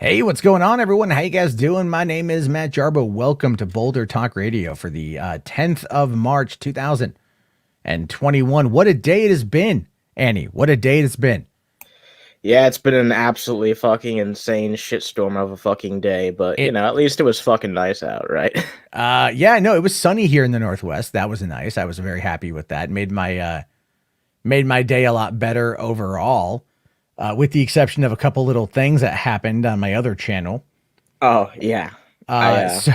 Hey, what's going on, everyone? How you guys doing? My name is Matt Jarbo. Welcome to Boulder Talk Radio for the 10th of March, 2021. What a day it has been, Annie. What a day it's been. Yeah, it's been an absolutely fucking insane shitstorm of a fucking day, but at least it was fucking nice out, right? Yeah, no, it was sunny here in the Northwest. That was nice. I was very happy with that. Made my day a lot better overall, with the exception of a couple little things that happened on my other channel. Oh, yeah. So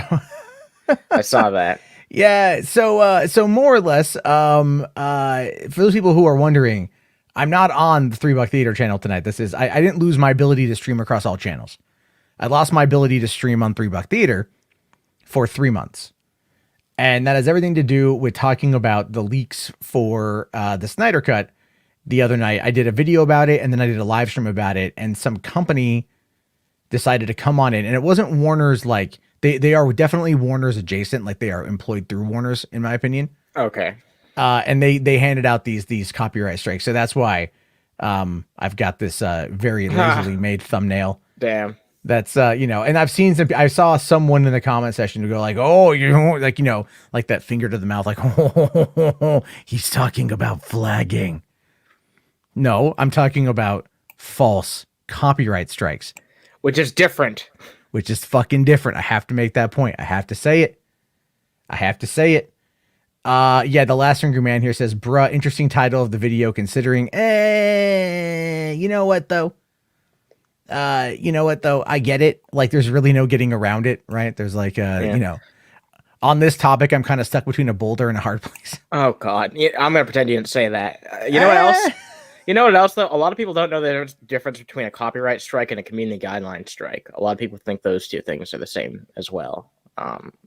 I saw that. Yeah, so more or less, for those people who are wondering, I'm not on the $3 Theater channel tonight. I didn't lose my ability to stream across all channels. I lost my ability to stream on $3 Theater for 3 months. And that has everything to do with talking about the leaks for the Snyder Cut the other night. I did a video about it, and then I did a live stream about it, and some company decided to come on in, and it wasn't Warner's. Like they are definitely Warner's adjacent, like they are employed through Warner's, in my opinion. Okay. And they handed out these copyright strikes, so that's why I've got this very lazily made thumbnail. Damn. That's and I saw someone in the comment section to go like, oh, like that finger to the mouth, like, oh, he's talking about flagging. No, I'm talking about false copyright strikes. Which is different. Which is fucking different. I have to make that point. I have to say it. Yeah, the last Angry Man here says, bruh, interesting title of the video considering, you know what though? I get it. Like, there's really no getting around it, right? There's like, on this topic, I'm kind of stuck between a boulder and a hard place. Oh, God. Yeah, I'm going to pretend you didn't say that. You know what else? You know what else, though? A lot of people don't know the difference between a copyright strike and a community guideline strike. A lot of people think those two things are the same as well.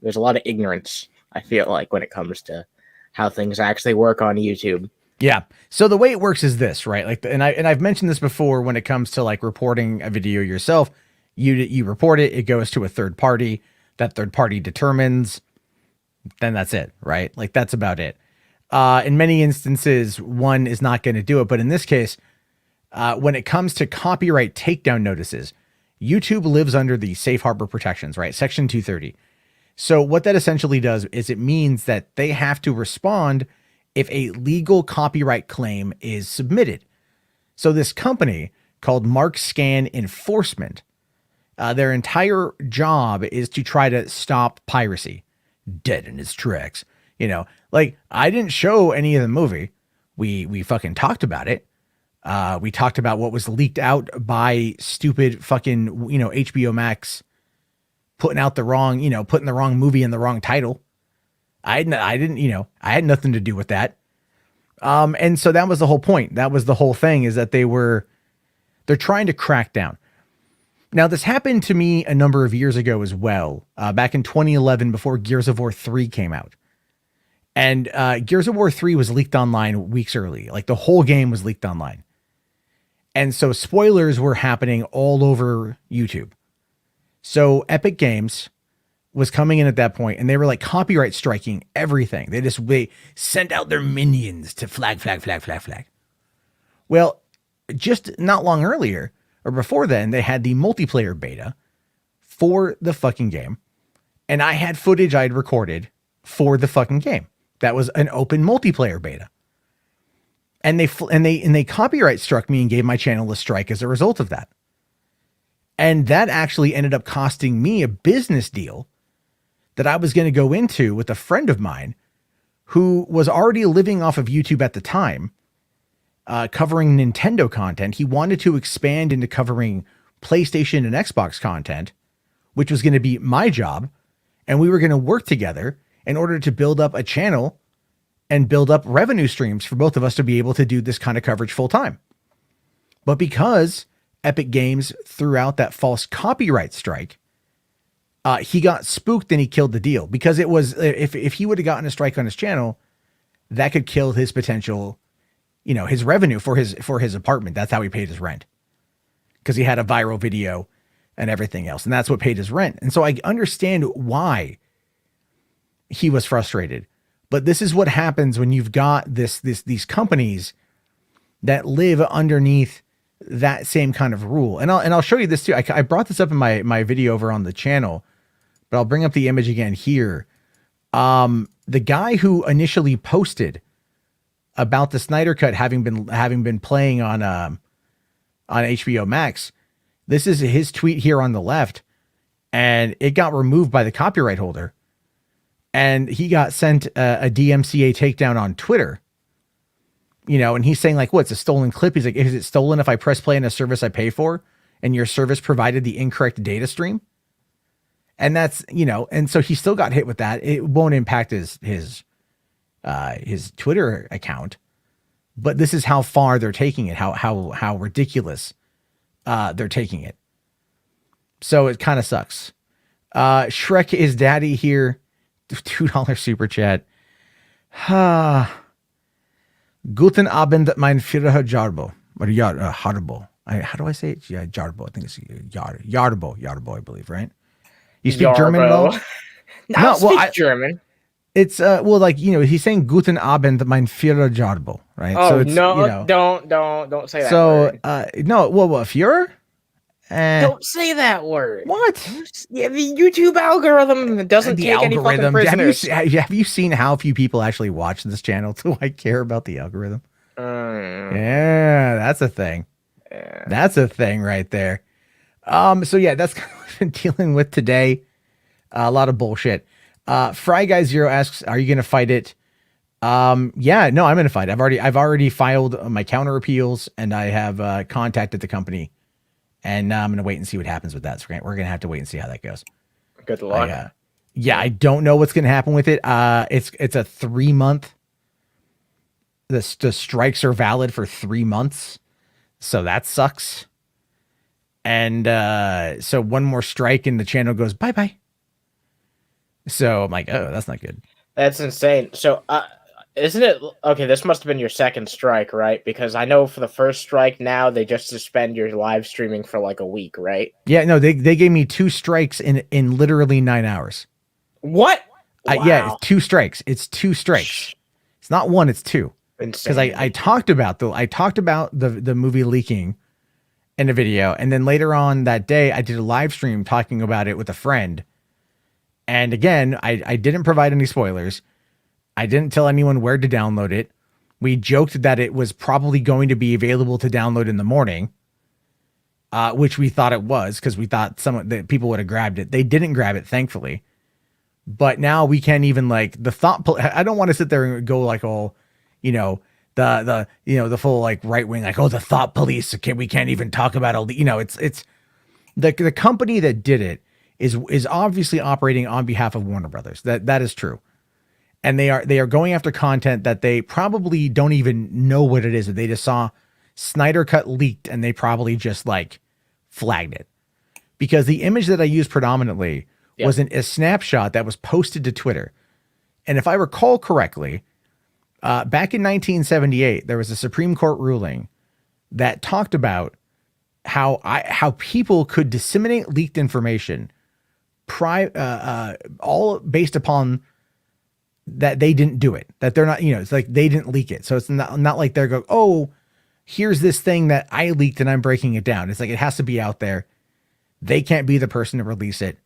There's a lot of ignorance, I feel like, when it comes to how things actually work on YouTube. Yeah. So the way it works is this, right? Like, and I've mentioned this before when it comes to like reporting a video yourself. You report it, it goes to a third party. That third party determines. Then that's it, right? Like, that's about it. In many instances, one is not going to do it. But in this case, when it comes to copyright takedown notices, YouTube lives under the safe harbor protections, right? Section 230. So what that essentially does is it means that they have to respond if a legal copyright claim is submitted. So this company called Mark Scan Enforcement, their entire job is to try to stop piracy dead in its tracks. Like, I didn't show any of the movie. We fucking talked about it. We talked about what was leaked out by stupid fucking, HBO Max putting the wrong movie in the wrong title. I had nothing to do with that. And so that was the whole point. That was the whole thing, is that they're trying to crack down. Now, this happened to me a number of years ago as well, back in 2011, before Gears of War 3 came out. And Gears of War 3 was leaked online weeks early. Like, the whole game was leaked online. And so spoilers were happening all over YouTube. So Epic Games was coming in at that point, and they were like copyright striking everything. They sent out their minions to flag. Well, just not long earlier, or before then, they had the multiplayer beta for the fucking game. And I had footage I'd recorded for the fucking game. That was an open multiplayer beta. And they copyright struck me and gave my channel a strike as a result of that. And that actually ended up costing me a business deal that I was going to go into with a friend of mine who was already living off of YouTube at the time, covering Nintendo content. He wanted to expand into covering PlayStation and Xbox content, which was going to be my job. And we were going to work together in order to build up a channel and build up revenue streams for both of us to be able to do this kind of coverage full time. But because Epic Games threw out that false copyright strike, he got spooked and he killed the deal, because it was, if he would have gotten a strike on his channel, that could kill his potential, his revenue for his apartment. That's how he paid his rent, because he had a viral video and everything else. And that's what paid his rent. And so I understand why he was frustrated, but this is what happens when you've got these companies that live underneath that same kind of rule. And I'll show you this too. I brought this up in my video over on the channel, but I'll bring up the image again here. The guy who initially posted about the Snyder Cut having been playing on HBO Max, this is his tweet here on the left, and it got removed by the copyright holder, and he got sent a DMCA takedown on Twitter. You know, and he's saying like, what's a stolen clip? He's like, is it stolen if I press play on a service I pay for and your service provided the incorrect data stream? And that's, you know, and so he still got hit with that. It won't impact his Twitter account, but this is how far they're taking it, how ridiculous they're taking it. So it kind of sucks. Shrek is daddy here. $2 super chat. Guten Abend, mein Führer Jarbo. Or Harbo. How do I say it? Yeah, Jarbo. I think it's Jarbo, I believe, right? You speak Jarbo. German at all? No, speak German. It's well, like, you know, he's saying Guten Abend, mein Führer Jarbo, right? Oh, so it's, no, you know, don't say that word. word. No, what, Führer? Don't say that word. What? Yeah, the YouTube algorithm doesn't take any fucking prisoners. Have you seen how few people actually watch this channel? Do I care about the algorithm? Yeah, that's a thing. Yeah. That's a thing right there. So yeah, that's kind of what I've been dealing with today. A lot of bullshit. Fry Guy Zero asks, "Are you going to fight it?" Yeah, no, I'm going to fight. I've already filed my counter appeals, and I have contacted the company. And I'm going to wait and see what happens with that. So we're going to have to wait and see how that goes. Good luck. Yeah, I don't know what's going to happen with it. It's a 3 month. The strikes are valid for 3 months. So that sucks. And so one more strike and the channel goes bye-bye. So I'm like, oh, that's not good. That's insane. So isn't it okay? This must have been your second strike, right? Because I know for the first strike now they just suspend your live streaming for like a week, right? Yeah, no, they gave me 2 strikes in literally 9 hours. What? Wow. Yeah, it's 2 strikes. It's 2 strikes. It's not 1, it's 2. Because I talked about the movie leaking in a video, and then later on that day I did a live stream talking about it with a friend. And again, I didn't provide any spoilers. I didn't tell anyone where to download it. We joked that it was probably going to be available to download in the morning, which we thought it was because we thought that people would have grabbed it. They didn't grab it, thankfully. But now we can't even like I don't want to sit there and go like, oh, you know, the full like right wing, like, oh, the thought police. We can't even talk about it. You know, it's the company that did it is obviously operating on behalf of Warner Brothers. That is true. And they are going after content that they probably don't even know what it is. They just saw Snyder Cut leaked and they probably just like flagged it. Because the image that I used predominantly was a snapshot that was posted to Twitter. And if I recall correctly, back in 1978, there was a Supreme Court ruling that talked about how people could disseminate leaked information all based upon that they didn't do it, that they're not, you know, it's like they didn't leak it. So it's not like they're going, oh, here's this thing that I leaked and I'm breaking it down. It's like, it has to be out there. They can't be the person to release it,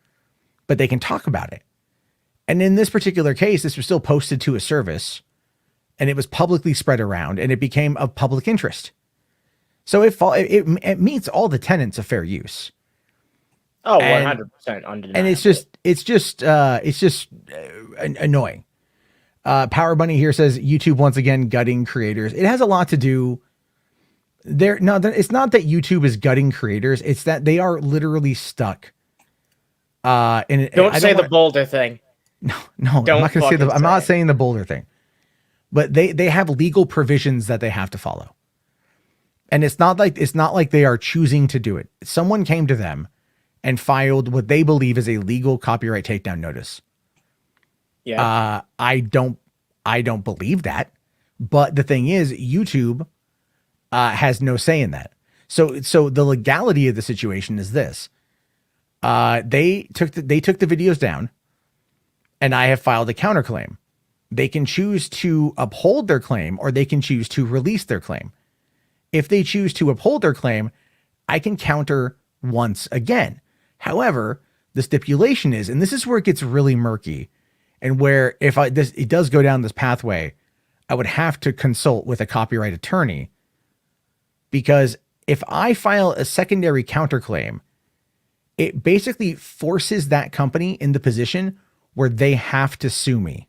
but they can talk about it. And in this particular case, this was still posted to a service and it was publicly spread around and it became of public interest. So it meets all the tenets of fair use. Oh, 100% undeniable. And it's just annoying. Power Bunny here says YouTube once again gutting creators. It has a lot to do there. No, it's not that YouTube is gutting creators. It's that they are literally stuck. Don't say the Boulder thing. No, I'm not going to say I'm not saying the Boulder thing, but they have legal provisions that they have to follow. And it's not like they are choosing to do it. Someone came to them and filed what they believe is a legal copyright takedown notice. Yeah. I don't believe that. But the thing is, YouTube has no say in that. So the legality of the situation is this. They took the videos down and I have filed a counterclaim. They can choose to uphold their claim or they can choose to release their claim. If they choose to uphold their claim, I can counter once again. However, the stipulation is, and this is where it gets really murky, and where if it does go down this pathway, I would have to consult with a copyright attorney, because if I file a secondary counterclaim, it basically forces that company in the position where they have to sue me.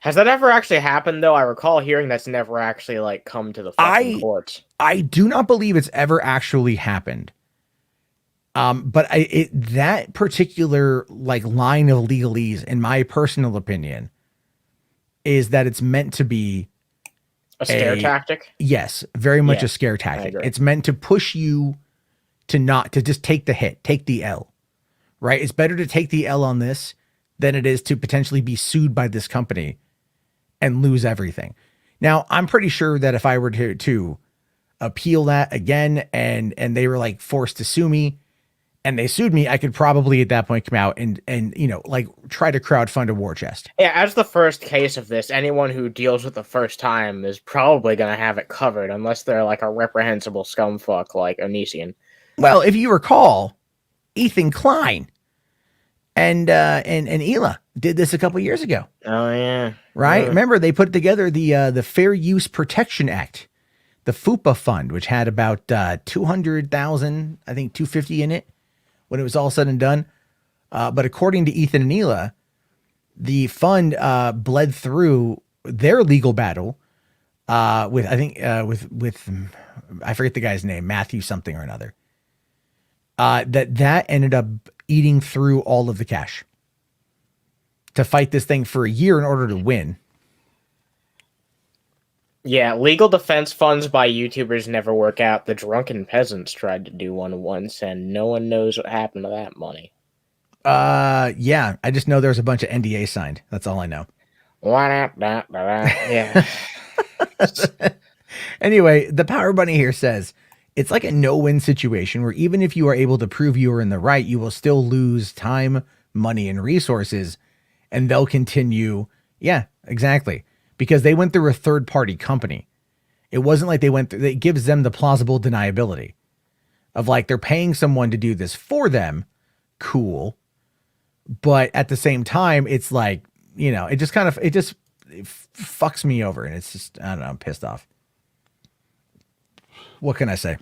Has that ever actually happened, though? I recall hearing that's never actually like come to the fucking courts. I do not believe it's ever actually happened. But that particular like line of legalese, in my personal opinion, is that it's meant to be a scare tactic. Yes, very much a scare tactic. It's meant to push you to just take the hit, take the L, right? It's better to take the L on this than it is to potentially be sued by this company and lose everything. Now, I'm pretty sure that if I were to appeal that again and they were like forced to sue me and they sued me, I could probably at that point come out and like try to crowdfund a war chest. Yeah, as the first case of this, anyone who deals with the first time is probably going to have it covered unless they're like a reprehensible scumfuck like Onision. Well, if you recall, Ethan Klein and Ela did this a couple years ago. Oh yeah, right. Yeah. Remember, they put together the Fair Use Protection Act, the FUPA fund, which had about 200,000, I think 250 in it when it was all said and done. But according to Ethan and Ela, the fund bled through their legal battle with I forget the guy's name, Matthew something or another. That ended up eating through all of the cash to fight this thing for a year in order to win. Yeah, legal defense funds by YouTubers never work out. The drunken peasants tried to do one once, and no one knows what happened to that money. Yeah, I just know there's a bunch of NDA signed. That's all I know. Yeah. Anyway, the Power Bunny here says, it's like a no-win situation where even if you are able to prove you are in the right, you will still lose time, money, and resources, and they'll continue. Yeah, exactly. Because they went through a third-party company. It wasn't like it gives them the plausible deniability of like they're paying someone to do this for them. Cool. But at the same time, it's like, it just fucks me over. And it's just, I don't know, I'm pissed off. What can I say?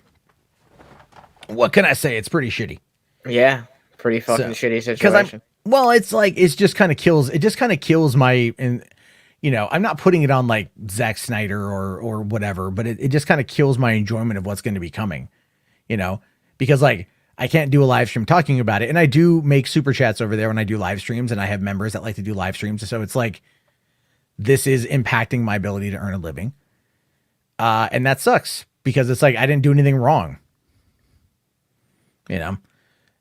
It's pretty shitty. Yeah, pretty fucking shitty situation. It's like it just kind of kills my, and I'm not putting it on like Zack Snyder or whatever, but it just kind of kills my enjoyment of what's going to be coming. Because like I can't do a live stream talking about it, and I do make super chats over there when I do live streams, and I have members that like to do live streams, so it's like this is impacting my ability to earn a living, and that sucks. Because it's like, I didn't do anything wrong.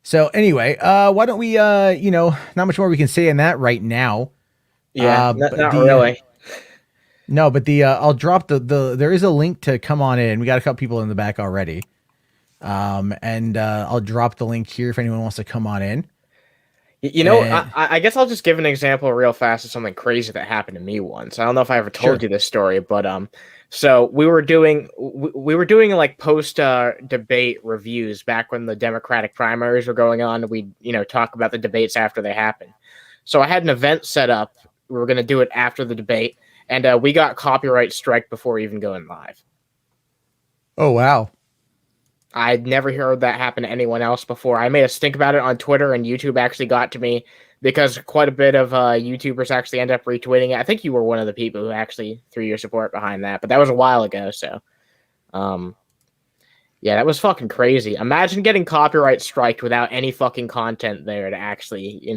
So anyway, why don't we, not much more we can say on that right now. Yeah, not really. No, but I'll drop there is a link to come on in. We got a couple people in the back already. And I'll drop the link here if anyone wants to come on in. I guess I'll just give an example real fast of something crazy that happened to me once. I don't know if I ever told you this story, but so we were doing like post debate reviews back when the Democratic primaries were going on. We talk about the debates after they happened. So I had an event set up. We were going to do it after the debate, and we got copyright strike before even going live. Oh wow. I'd never heard that happen to anyone else before. I made a stink about it on Twitter, and YouTube actually got to me because quite a bit of YouTubers actually end up retweeting it. I think you were one of the people who actually threw your support behind that, but that was a while ago. So, yeah, that was fucking crazy. Imagine getting copyright striked without any fucking content there to actually,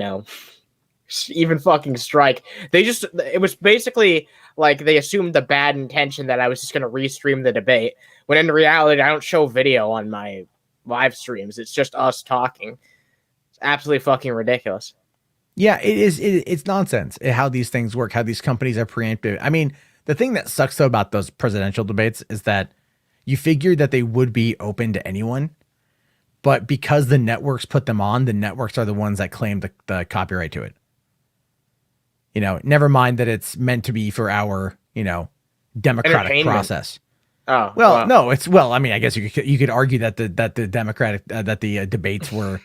even fucking strike. It was basically like they assumed the bad intention that I was just going to restream the debate, when in reality, I don't show video on my live streams. It's just us talking. It's absolutely fucking ridiculous. Yeah, it is. It's nonsense how these things work, how these companies are preemptive. I mean, the thing that sucks though about those presidential debates is that you figured that they would be open to anyone, but because the networks put them on, the networks are the ones that claim the copyright to it. Never mind that it's meant to be for our, democratic Entertainment. process. Oh, Well, no, it's well. I mean, I guess you could argue that the democratic that the debates were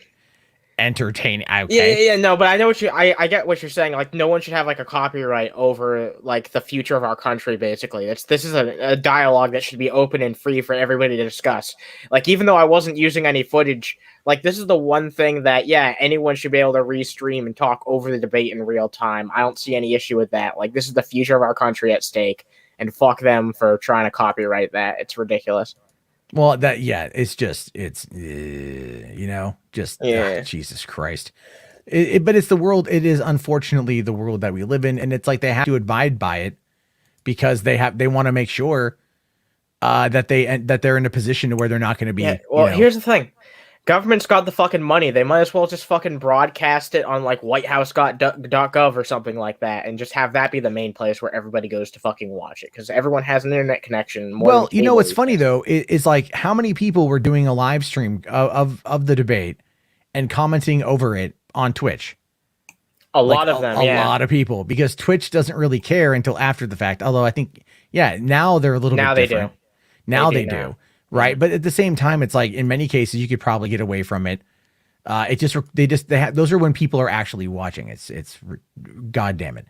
entertaining. Okay. Yeah. No, but I know what I get what you're saying. Like, no one should have like a copyright over like the future of our country. Basically, this is a dialogue that should be open and free for everybody to discuss. Like, even though I wasn't using any footage, like this is the one thing that anyone should be able to restream and talk over the debate in real time. I don't see any issue with that. Like, this is the future of our country at stake, and fuck them for trying to copyright that. It's ridiculous. Well, it's just Jesus Christ. But it's the world. It is unfortunately the world that we live in, and it's like they have to abide by it because they want to make sure that they're in a position to where they're not going to be. Well, here's the thing. Government's got the fucking money. They might as well just fucking broadcast it on like whitehouse.gov or something like that, and just have that be the main place where everybody goes to fucking watch it because everyone has an internet connection. Well, you know what's funny though is like how many people were doing a live stream of the debate and commenting over it on Twitch. A lot of them, a lot of people, because Twitch doesn't really care until after the fact. Although I think, now they're a little bit different. Now they do. Right. But at the same time, it's like in many cases, you could probably get away from it. Those are when people are actually watching. It's God damn it.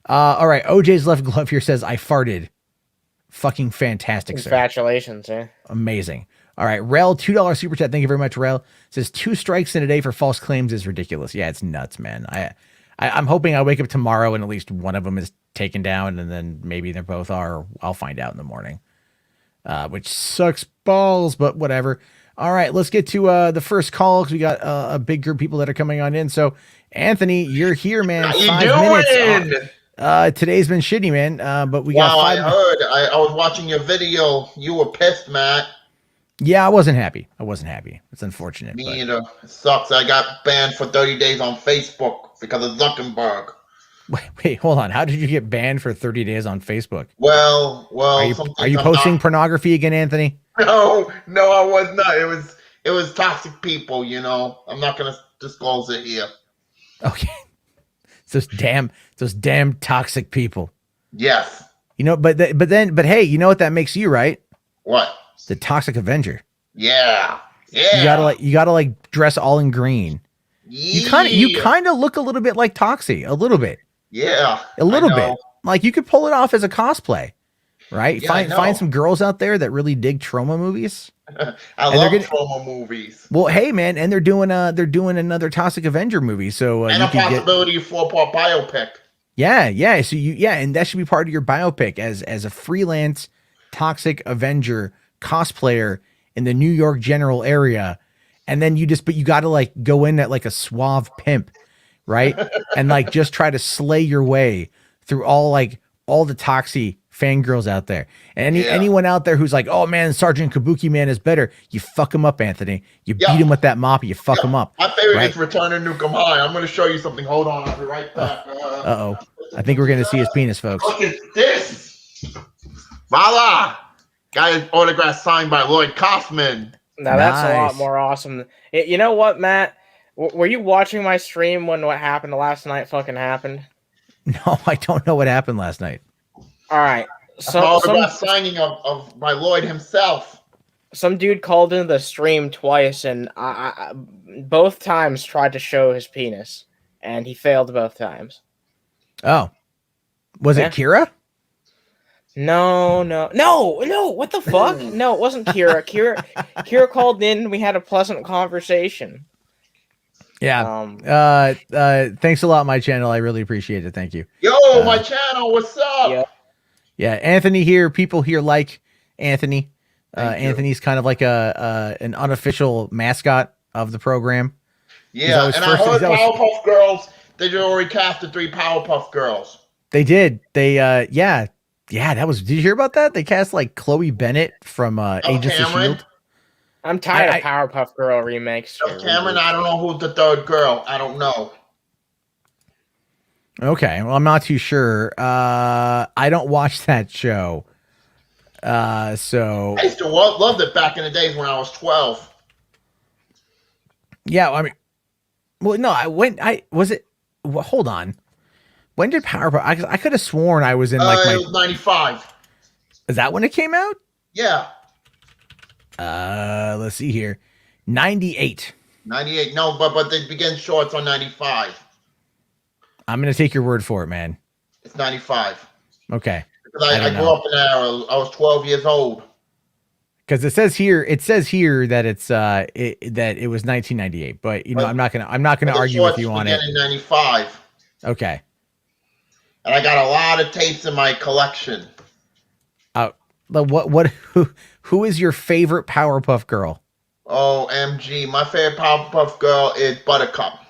All right. OJ's left glove here says, I farted. Fucking fantastic, sir. Congratulations, eh? Amazing. All right. Rel, $2 super chat. Thank you very much, Rel. Says 2 strikes in a day for false claims is ridiculous. Yeah, it's nuts, man. I'm hoping I wake up tomorrow and at least one of them is taken down, and then maybe they both are. Or I'll find out in the morning. Which sucks balls, but whatever. All right, let's get to the first call because we got a big group of people that are coming on in. So, Anthony, you're here, man. How 5 you minutes. Today's been shitty, man. But we got 5 I heard. I was watching your video. You were pissed, Matt. Yeah, I wasn't happy. It's unfortunate. Me either. It sucks. I got banned for 30 days on Facebook because of Zuckerberg. Wait, hold on. How did you get banned for 30 days on Facebook? Well. Are you posting pornography again, Anthony? No, I was not. It was toxic people. I'm not gonna disclose it here. Okay. Those damn toxic people. Yes. But hey, you know what that makes you, right? What? The Toxic Avenger. Yeah. You gotta like dress all in green. Yeah. You kind of look a little bit like Toxie, a little bit. Yeah. A little bit. Like you could pull it off as a cosplay, right? Yeah, find some girls out there that really dig trauma movies. I love trauma movies. Well, hey man, and they're doing another Toxic Avenger movie, so and a possibility for a biopic. Yeah. So and that should be part of your biopic as a freelance Toxic Avenger cosplayer in the New York general area, and then you got to like go in at like a suave pimp, right? And like just try to slay your way through all the Toxie fangirls out there. And anyone out there who's like, oh man, Sergeant Kabuki man is better, you fuck him up, Anthony. You beat him with that mop, you fuck him up. My favorite is Return to Nukem High. I'm going to show you something. Hold on, I'll be right back. I think we're going to see his penis, folks. Look at this. Voila. Got his autograph signed by Lloyd Kaufman. Now that's a lot more awesome. You know what, Matt? Were you watching my stream when what happened last night fucking happened? No, I don't know what happened last night. All right. Autograph signing of by Lloyd himself. Some dude called into the stream twice, and I both times tried to show his penis, and he failed both times. Oh. Was it Kira? No. What the fuck? No, it wasn't Kira. Kira called in. We had a pleasant conversation. Yeah. Thanks a lot, my channel. I really appreciate it. Thank you. Yo, my channel. What's up? Yeah. Anthony here. People here like Anthony. Anthony's kind of like an unofficial mascot of the program. Yeah, and I heard Powerpuff Girls. They just already cast the 3 Powerpuff Girls. They did. They that was. Did you hear about that? They cast like Chloe Bennett from Agents of S.H.I.E.L.D. I'm tired of Powerpuff Girl remakes. Cameron, I don't know who's the third girl. I don't know. Okay, well, I'm not too sure. I don't watch that show. So I used to loved it back in the days when I was 12. Yeah, I mean, well, no, hold on. When did Powerpuff? I could have sworn I was in like it was 95. Is that when it came out? Yeah, Let's see here. 98. 98. No, but they began shorts on 95. I'm going to take your word for it, man. It's 95. Okay. Because I I don't grew know. up in that era. I was 12 years old. Because it says here that it's that it was 1998, but you know, But- I'm not gonna The argue with shorts you on began it. in 95. Okay. And I got a lot of tapes in my collection. But who is your favorite Powerpuff Girl? OMG. My favorite Powerpuff Girl is Buttercup.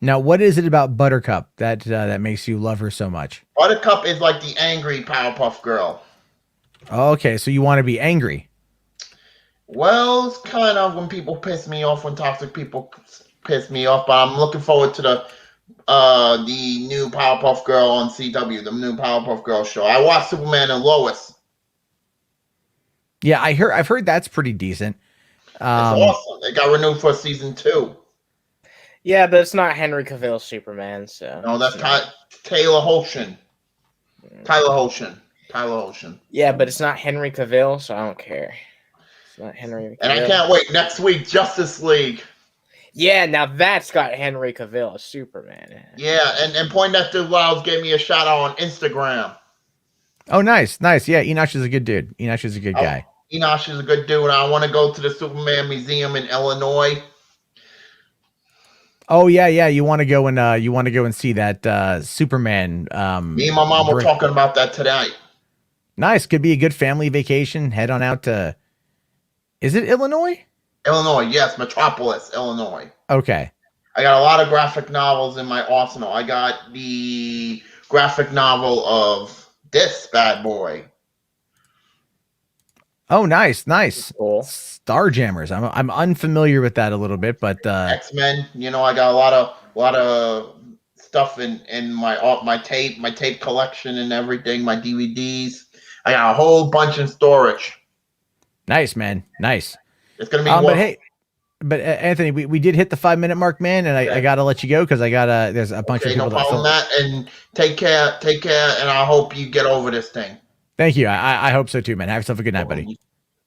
Now, what is it about Buttercup that makes you love her so much? Buttercup is like the angry Powerpuff Girl. Okay, so you want to be angry. Well, it's kind of when people piss me off, when toxic people piss me off, but I'm looking forward to the new Powerpuff Girl on CW, the new Powerpuff Girl show. I watched Superman and Lois. Yeah, I've heard that's pretty decent. It's awesome. It got renewed for season 2. Yeah, but it's not Henry Cavill's Superman, so. No, that's Taylor Holshin. Tyler Holshin. Yeah, but it's not Henry Cavill, so I don't care. It's not Henry Cavill. And I can't wait. Next week, Justice League. Yeah, now that's got Henry Cavill as Superman. Yeah, and Poindexter Wiles gave me a shout out on Instagram. Oh, nice. Yeah, Enosh is a good dude. Enosh is a good guy. Enosh is a good dude. I want to go to the Superman Museum in Illinois. Oh yeah. You want to go and see that Superman. Me and my mom were talking about that tonight. Nice. Could be a good family vacation. Head on out to. Is it Illinois? Illinois, yes, Metropolis, Illinois. Okay. I got a lot of graphic novels in my arsenal. I got the graphic novel of this bad boy. Oh, nice. Cool. Starjammers. I'm unfamiliar with that a little bit, but X-Men. You know, I got a lot of stuff in my tape collection and everything. My DVDs. I got a whole bunch in storage. Nice, man. Nice. It's gonna be. But hey, Anthony, we did hit the 5-minute mark, man, and I gotta let you go because I gotta. There's a bunch of people. No problem. That and take care, and I hope you get over this thing. Thank you. I hope so too, man. Have yourself a good night, buddy.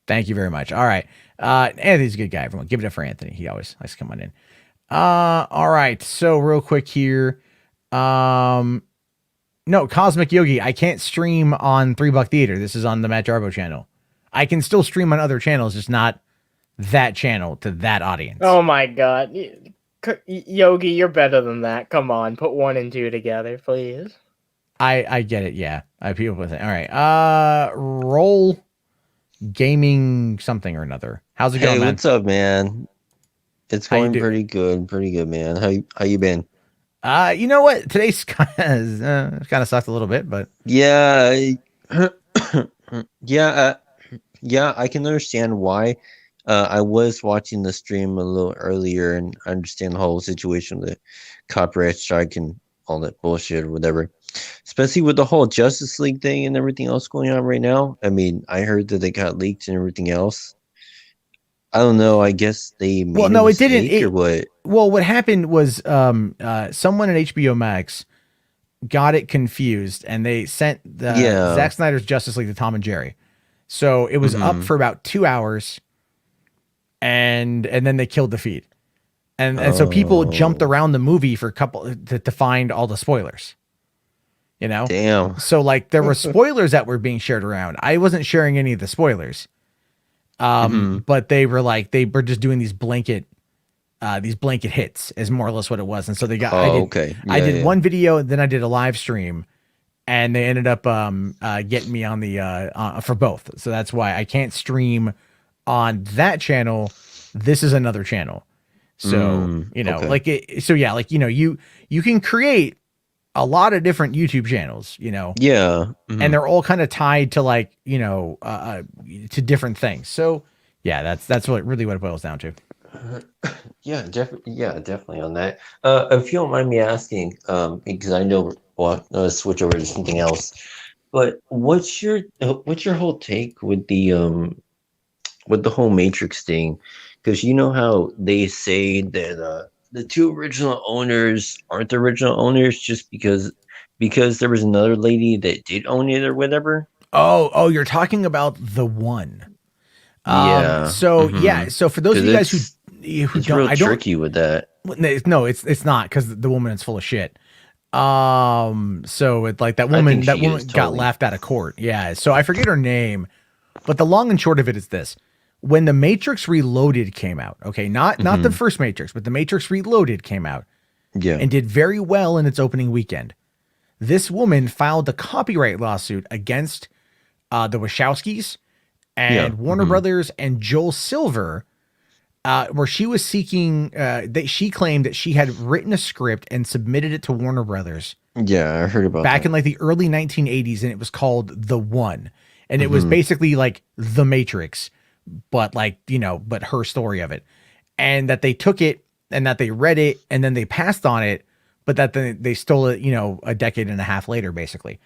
Thank you very much. All right. Anthony's a good guy. Everyone, give it up for Anthony. He always likes to come on in. All right. So real quick here. No, Cosmic Yogi. I can't stream on $3 Theater. This is on the Matt Jarbo channel. I can still stream on other channels, just not that channel to that audience. Oh my god. Yogi, you're better than that. Come on, put 1 and 2 together, please. I get it. Yeah. People with it. All right. Roll gaming something or another. How's it going, man? What's up, man? It's going pretty good, man. How you been? You know what? Today's kind of sucked a little bit, but yeah, yeah, I can understand why. I was watching the stream a little earlier, and I understand the whole situation, the copyright strike and all that bullshit or whatever. Especially with the whole Justice League thing and everything else going on right now. I mean, I heard that they got leaked and everything else. I don't know. I guess they made it didn't. Or what? Well, what happened was someone at HBO Max got it confused, and they sent Zack Snyder's Justice League to Tom and Jerry. So it was up for about 2 hours, and then they killed the feed, and so people jumped around the movie for a couple to find all the spoilers. You know, damn. So like there were spoilers that were being shared around. I wasn't sharing any of the spoilers. But they were just doing these blanket hits is more or less what it was. And so they got, I did one video, and then I did a live stream, and they ended up, getting me on the, for both. So that's why I can't stream on that channel. This is another channel. So, you know, you can create a lot of different YouTube channels, you know, and they're all kind of tied to like, you know, to different things. So yeah, that's really what it boils down to. Definitely on that. If you don't mind me asking, because I know we'll switch over to something else, but what's your whole take with the whole Matrix thing? Because you know how they say that the 2 original owners aren't the original owners just because there was another lady that did own it or whatever. Oh, you're talking about the one. Yeah. So yeah, so for those of you guys who it's don't, real I don't. tricky with that. No, it's not because the woman is full of shit. So it like I think that she woman is, got totally. laughed out of court. Yeah. So I forget her name, but the long and short of it is this: when the Matrix Reloaded came out, okay, not the first Matrix, but the Matrix Reloaded came out Yeah. and did very well in its opening weekend. This woman filed a copyright lawsuit against the Wachowskis and Warner Brothers and Joel Silver, where she was seeking that she claimed that she had written a script and submitted it to Warner Brothers Yeah, I heard about back that. in like the early 1980s, and it was called The One, and it was basically like The Matrix, but like, you know, but her story of it, and that they took it and that they read it and then they passed on it, but that they stole it, you know, a decade and a half later, basically.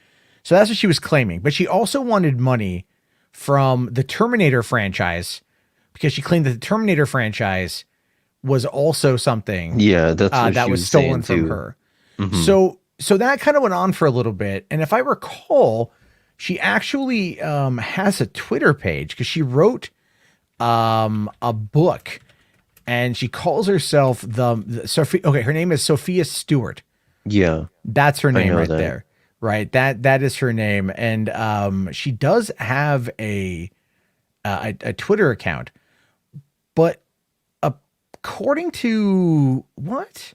So that's what she was claiming. But she also wanted money from the Terminator franchise because she claimed that the Terminator franchise was also something Yeah, that's what that she was was stolen saying from too. her. Mhm. So that kind of went on for a little bit. And if I recall, she actually has a Twitter page because she wrote a book, and she calls herself the Sophie. Okay, her name is Sophia Stewart. Yeah. That's her name know right that. there. Right. That is her name. And she does have a Twitter account, but according to what?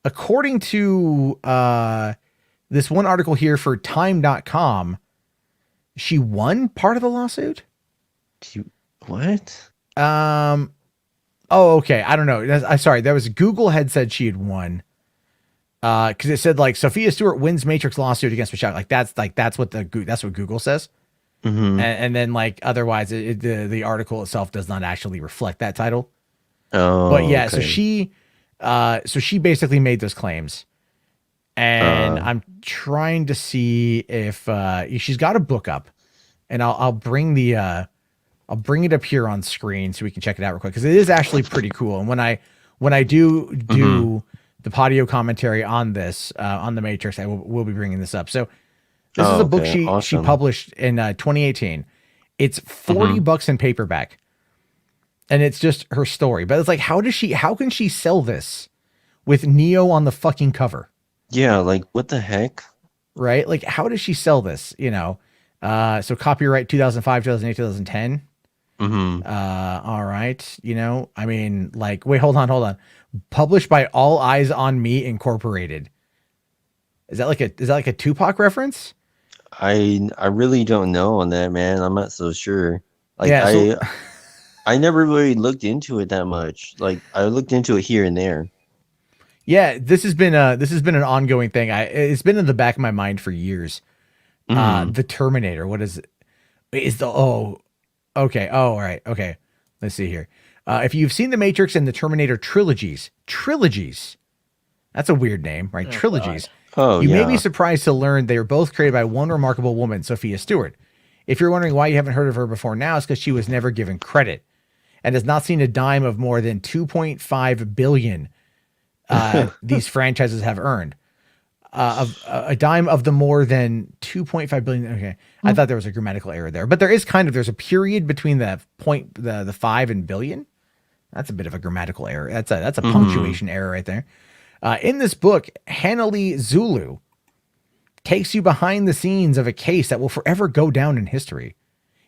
According to this one article here for time.com, she won part of the lawsuit. What? Oh, okay. I don't know. I'm sorry. That was Google had said she had won. Because it said like Sophia Stewart wins Matrix lawsuit against Michelle. That's what Google says. And then like otherwise, the article itself does not actually reflect that title. Oh, But yeah, okay. so she basically made those claims, and I'm trying to see if she's got a book up, and I'll bring it up here on screen so we can check it out real quick because it is actually pretty cool. And when I do the Podio commentary on this on the Matrix, we'll be bringing this up. So this is a book Okay, she awesome. published in 2018. It's $40 in paperback, and it's just her story. But it's like, how can she sell this with Neo on the fucking cover? Yeah, like what the heck? Right? Like, how does she sell this? You know, so copyright 2005, 2008, 2010. All right. You know, I mean, like, wait, hold on. Published by All Eyes on Me Incorporated. Is that like a Tupac reference? I really don't know on that, man. I'm not so sure. Like Yeah. So I never really looked into it that much. Like I looked into it here and there. yeah, this has been an ongoing thing. It's been in the back of my mind for years. The Terminator. What is it? Is the okay. Oh, all right. Okay. Let's see here. If you've seen the Matrix and the Terminator trilogies, that's a weird name, right? Oh, Trilogies. Oh, You may yeah. be surprised to learn they were both created by one remarkable woman, Sophia Stewart. If you're wondering why you haven't heard of her before now, it's because she was never given credit and has not seen a dime of more than 2.5 billion these franchises have earned. A dime of the more than 2.5 billion. Okay. I thought there was a grammatical error there, but there's a period between the the 5 and billion. That's a bit of a grammatical error. That's a punctuation error right there. In this book, Hannah Lee Zulu takes you behind the scenes of a case that will forever go down in history.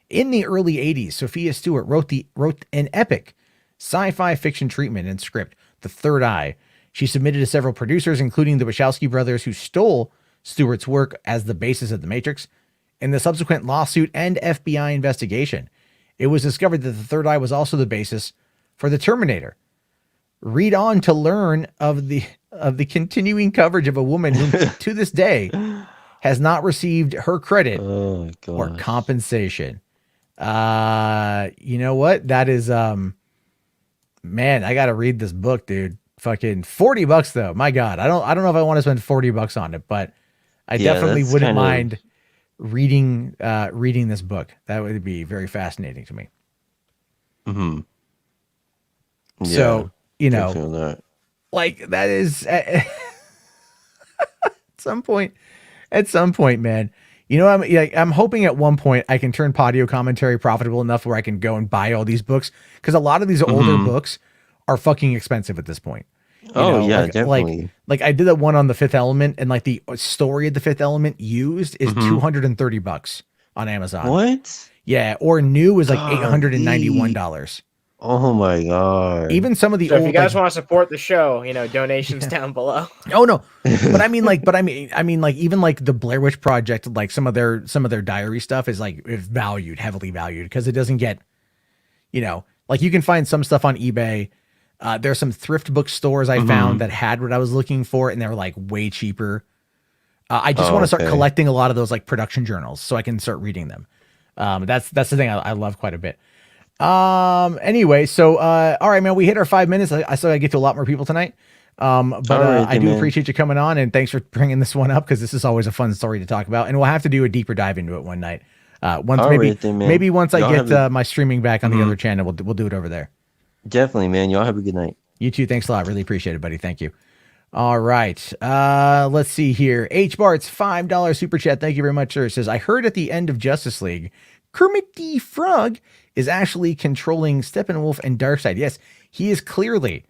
In the early 80s, Sophia Stewart wrote an epic sci-fi fiction treatment and script, The Third Eye. She submitted to several producers, including the Wachowski brothers, who stole Stewart's work as the basis of The Matrix. In the subsequent lawsuit and FBI investigation, it was discovered that The Third Eye was also the basis for The Terminator. Read on to learn of the continuing coverage of a woman who, to this day, has not received her credit Oh or gosh. compensation. You know what? That is man, I gotta read this book, dude. Fucking $40 though. My God. I don't know if I want to spend $40 on it, but I Yeah, definitely that's wouldn't kind of- mind reading this book. That would be very fascinating to me. Yeah, So, you know, definitely not. like that is at some point, man, You know, I'm hoping at one point I can turn Podio commentary profitable enough where I can go and buy all these books, because a lot of these older books are fucking expensive at this point. Definitely. Like I did that one on the Fifth Element, and like the story of the Fifth Element used is $230 on Amazon. What? Yeah, or new is like Golly. $891. Oh my god. Even some of the So old, if you guys like, want to support the show, donations down below. oh no, but I mean like even like the Blair Witch Project, like some of their diary stuff is like heavily valued, because it doesn't get, like you can find some stuff on eBay. There's some thrift book stores I found that had what I was looking for, and they were like way cheaper. I just want to start collecting a lot of those like production journals so I can start reading them. That's the thing I love quite a bit. Anyway, so all right, man, we hit our 5 minutes. I still gotta get to a lot more people tonight. I do appreciate you coming on, and thanks for bringing this one up, because this is always a fun story to talk about, and we'll have to do a deeper dive into it one night. Maybe once I get my streaming back on the other channel, we'll do it over there. Definitely, man. Y'all have a good night. You too. Thanks a lot. Really appreciate it, buddy. Thank you. All right. Let's see here. H Bart's $5 super chat. Thank you very much, sir. It says, I heard at the end of Justice League, Kermit the Frog is actually controlling Steppenwolf and Darkseid. Yes, he is clearly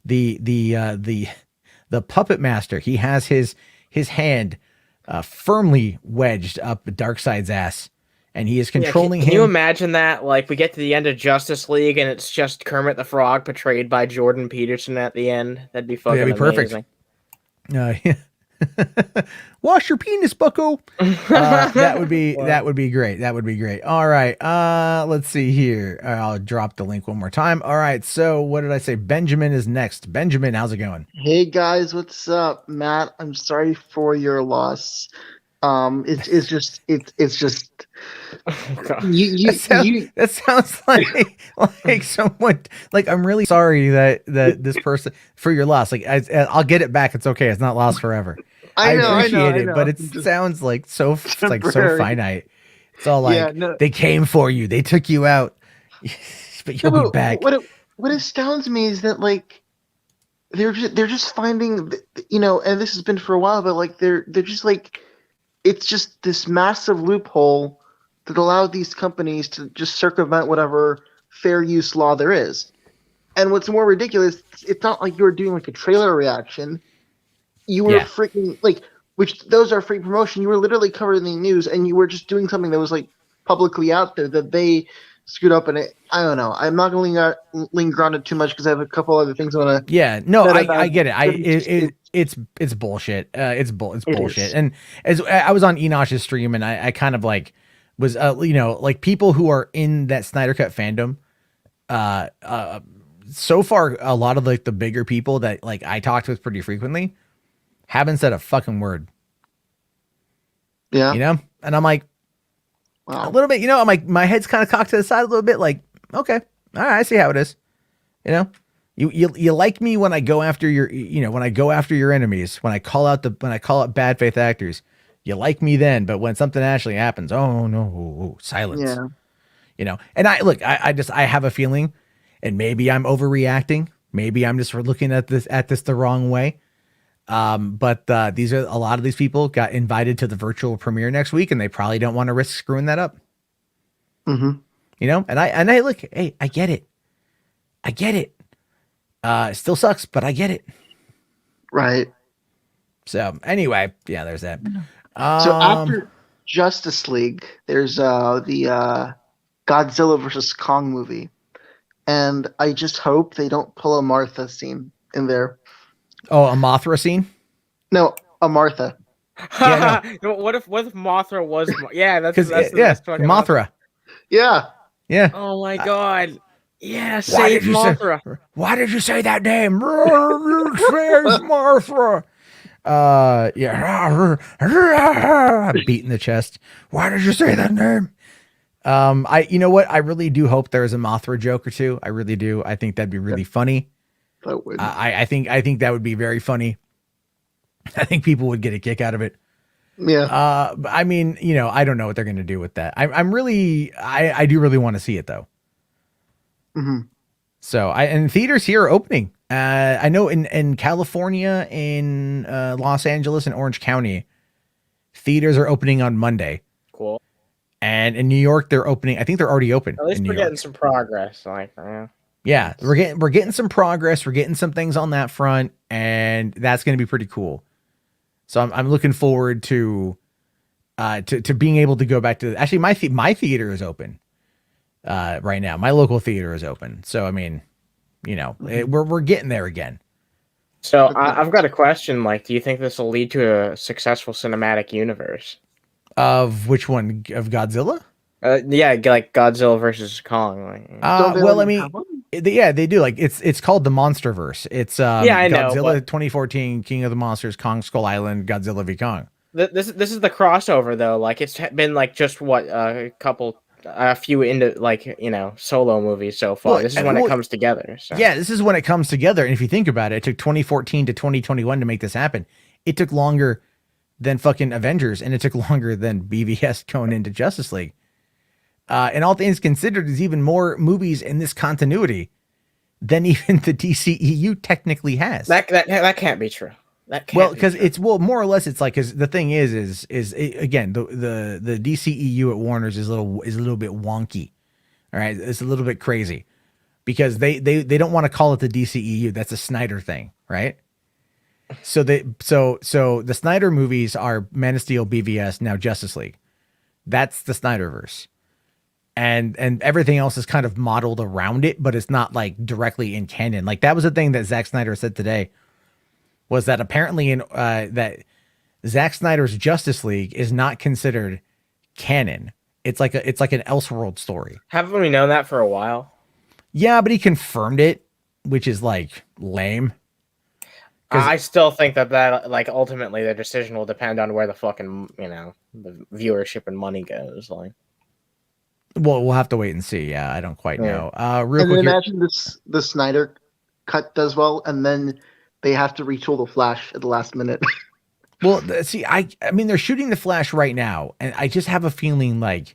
the puppet master. He has his hand firmly wedged up Darkseid's ass, and he is controlling him. Can you imagine that? Like, we get to the end of Justice League, and it's just Kermit the Frog portrayed by Jordan Peterson at the end. That'd be fucking amazing. Perfect. Wash your penis, bucko. That would be great. That would be great. All right. Let's see here. I'll drop the link one more time. All right. So what did I say? Benjamin is next. Benjamin, how's it going? Hey guys, what's up, Matt? I'm sorry for your loss. It's just that sounds like someone, like, I'm really sorry that this person, for your loss. Like, I'll get it back. It's okay. It's not lost forever. I appreciate it, but it sounds like so finite. It's all like, they came for you, they took you out, but you'll be back. What astounds me is that, like, they're just finding, and this has been for a while, but like they're just like, it's just this massive loophole that allowed these companies to just circumvent whatever fair use law there is. And what's more ridiculous, it's not like you were doing like a trailer reaction. You were freaking like, which those are free promotion. You were literally covered in the news, and you were just doing something that was like publicly out there that they screwed up. And I don't know. I'm not going to linger on it too much because I have a couple other things I want to. Yeah, no, I get it. It's bullshit. It's bullshit. And as I was on Enosh's stream, and I kind of like was like, people who are in that Snyder Cut fandom, so far a lot of like the bigger people that like I talked with pretty frequently haven't said a fucking word. Yeah. And I'm like, wow. A little bit, I'm like, my head's kind of cocked to the side a little bit, like, okay, all right, I see how it is. You like me when I go after your, when I go after your enemies, when I call out bad faith actors, you like me then, but when something actually happens, oh no, silence. Yeah. And I have a feeling, and maybe I'm overreacting. Maybe I'm just looking at this the wrong way. But a lot of these people got invited to the virtual premiere next week, and they probably don't want to risk screwing that up. Mm-hmm. And I look, hey, I get it. It still sucks, but I get it. Right. So anyway, yeah, there's that. So after Justice League, there's the Godzilla versus Kong movie, and I just hope they don't pull a Martha scene in there. Oh, a Mothra scene? No, a Martha. Yeah, no. What if Mothra was? Yeah, that's Mothra. Yeah. Yeah. Oh my god. Yeah, save Mothra. Why did you say that name? Save Mothra. I'm beating the chest. Why did you say that name? You know what? I really do hope there's a Mothra joke or two. I really do. I think that'd be really funny. That would. I think that would be very funny. I think people would get a kick out of it. Yeah. I mean, I don't know what they're going to do with that. I do really want to see it though. Mm-hmm. So and theaters here are opening. I know in California, in Los Angeles and Orange County, theaters are opening on Monday. And in New York, they're opening. I think they're already open. At least in New we're York. getting some progress. Like, Yeah, we're getting some progress. We're getting some things on that front, and that's going to be pretty cool. So I'm looking forward to being able to go back to. Actually, my theater is open right now. My local theater is open. So I mean, we're getting there again. So I've got a question. Like, do you think this will lead to a successful cinematic universe? Of which one? Of Godzilla? Yeah, like Godzilla versus Kong. Like, Don't they Well, I already mean, have one? yeah, they do. Like it's called the MonsterVerse. It's Yeah, I know, Godzilla but- 2014, King of the Monsters, Kong Skull Island, Godzilla v Kong. this is the crossover though. Like, it's been like just what a few into like solo movies so far. Well, This is when it comes together. So. Yeah, this is when it comes together. And if you think about it, it took 2014 to 2021 to make this happen. It took longer than fucking Avengers, and it took longer than BVS going into Justice League. And all things considered, there's even more movies in this continuity than even the DCEU technically has. That can't be true. That can't Well, be because true. it's more or less, it's like, because the thing is again, the DCEU at Warner's is a little bit wonky. All right, it's a little bit crazy because they don't want to call it the DCEU. That's a Snyder thing, right? So the Snyder movies are Man of Steel, BVS, now Justice League. That's the Snyderverse. And everything else is kind of modeled around it, but it's not like directly in canon. Like that was the thing that Zack Snyder said today, was that apparently that Zack Snyder's Justice League is not considered canon. It's like an Elseworld story. Haven't we known that for a while? Yeah, but he confirmed it, which is like lame. I still think that like ultimately the decision will depend on where the fucking the viewership and money goes. Like, Well, we'll have to wait and see. Yeah, I don't quite know. Real And then quick, here- imagine the Snyder cut does well, and then they have to retool the Flash at the last minute. well, see, I mean, they're shooting the Flash right now, and I just have a feeling like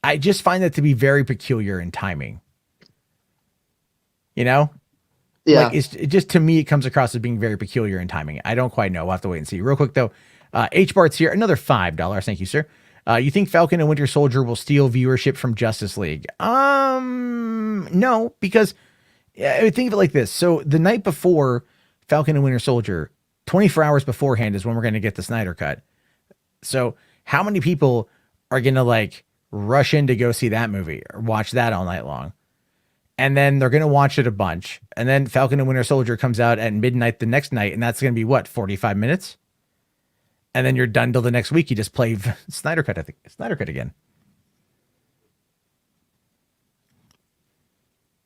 I just find that to be very peculiar in timing. Yeah. Like it just, to me, it comes across as being very peculiar in timing. I don't quite know. We'll have to wait and see. Real quick though, H Bart's here. Another $5. Thank you, sir. You think Falcon and Winter Soldier will steal viewership from Justice League? No, because think of it like this. So the night before Falcon and Winter Soldier, 24 hours beforehand is when we're going to get the Snyder Cut. So how many people are going to like rush in to go see that movie or watch that all night long? And then they're going to watch it a bunch. And then Falcon and Winter Soldier comes out at midnight the next night. And that's going to be what, 45 minutes? And then you're done till the next week. You just play Snyder Cut, I think. Snyder Cut again.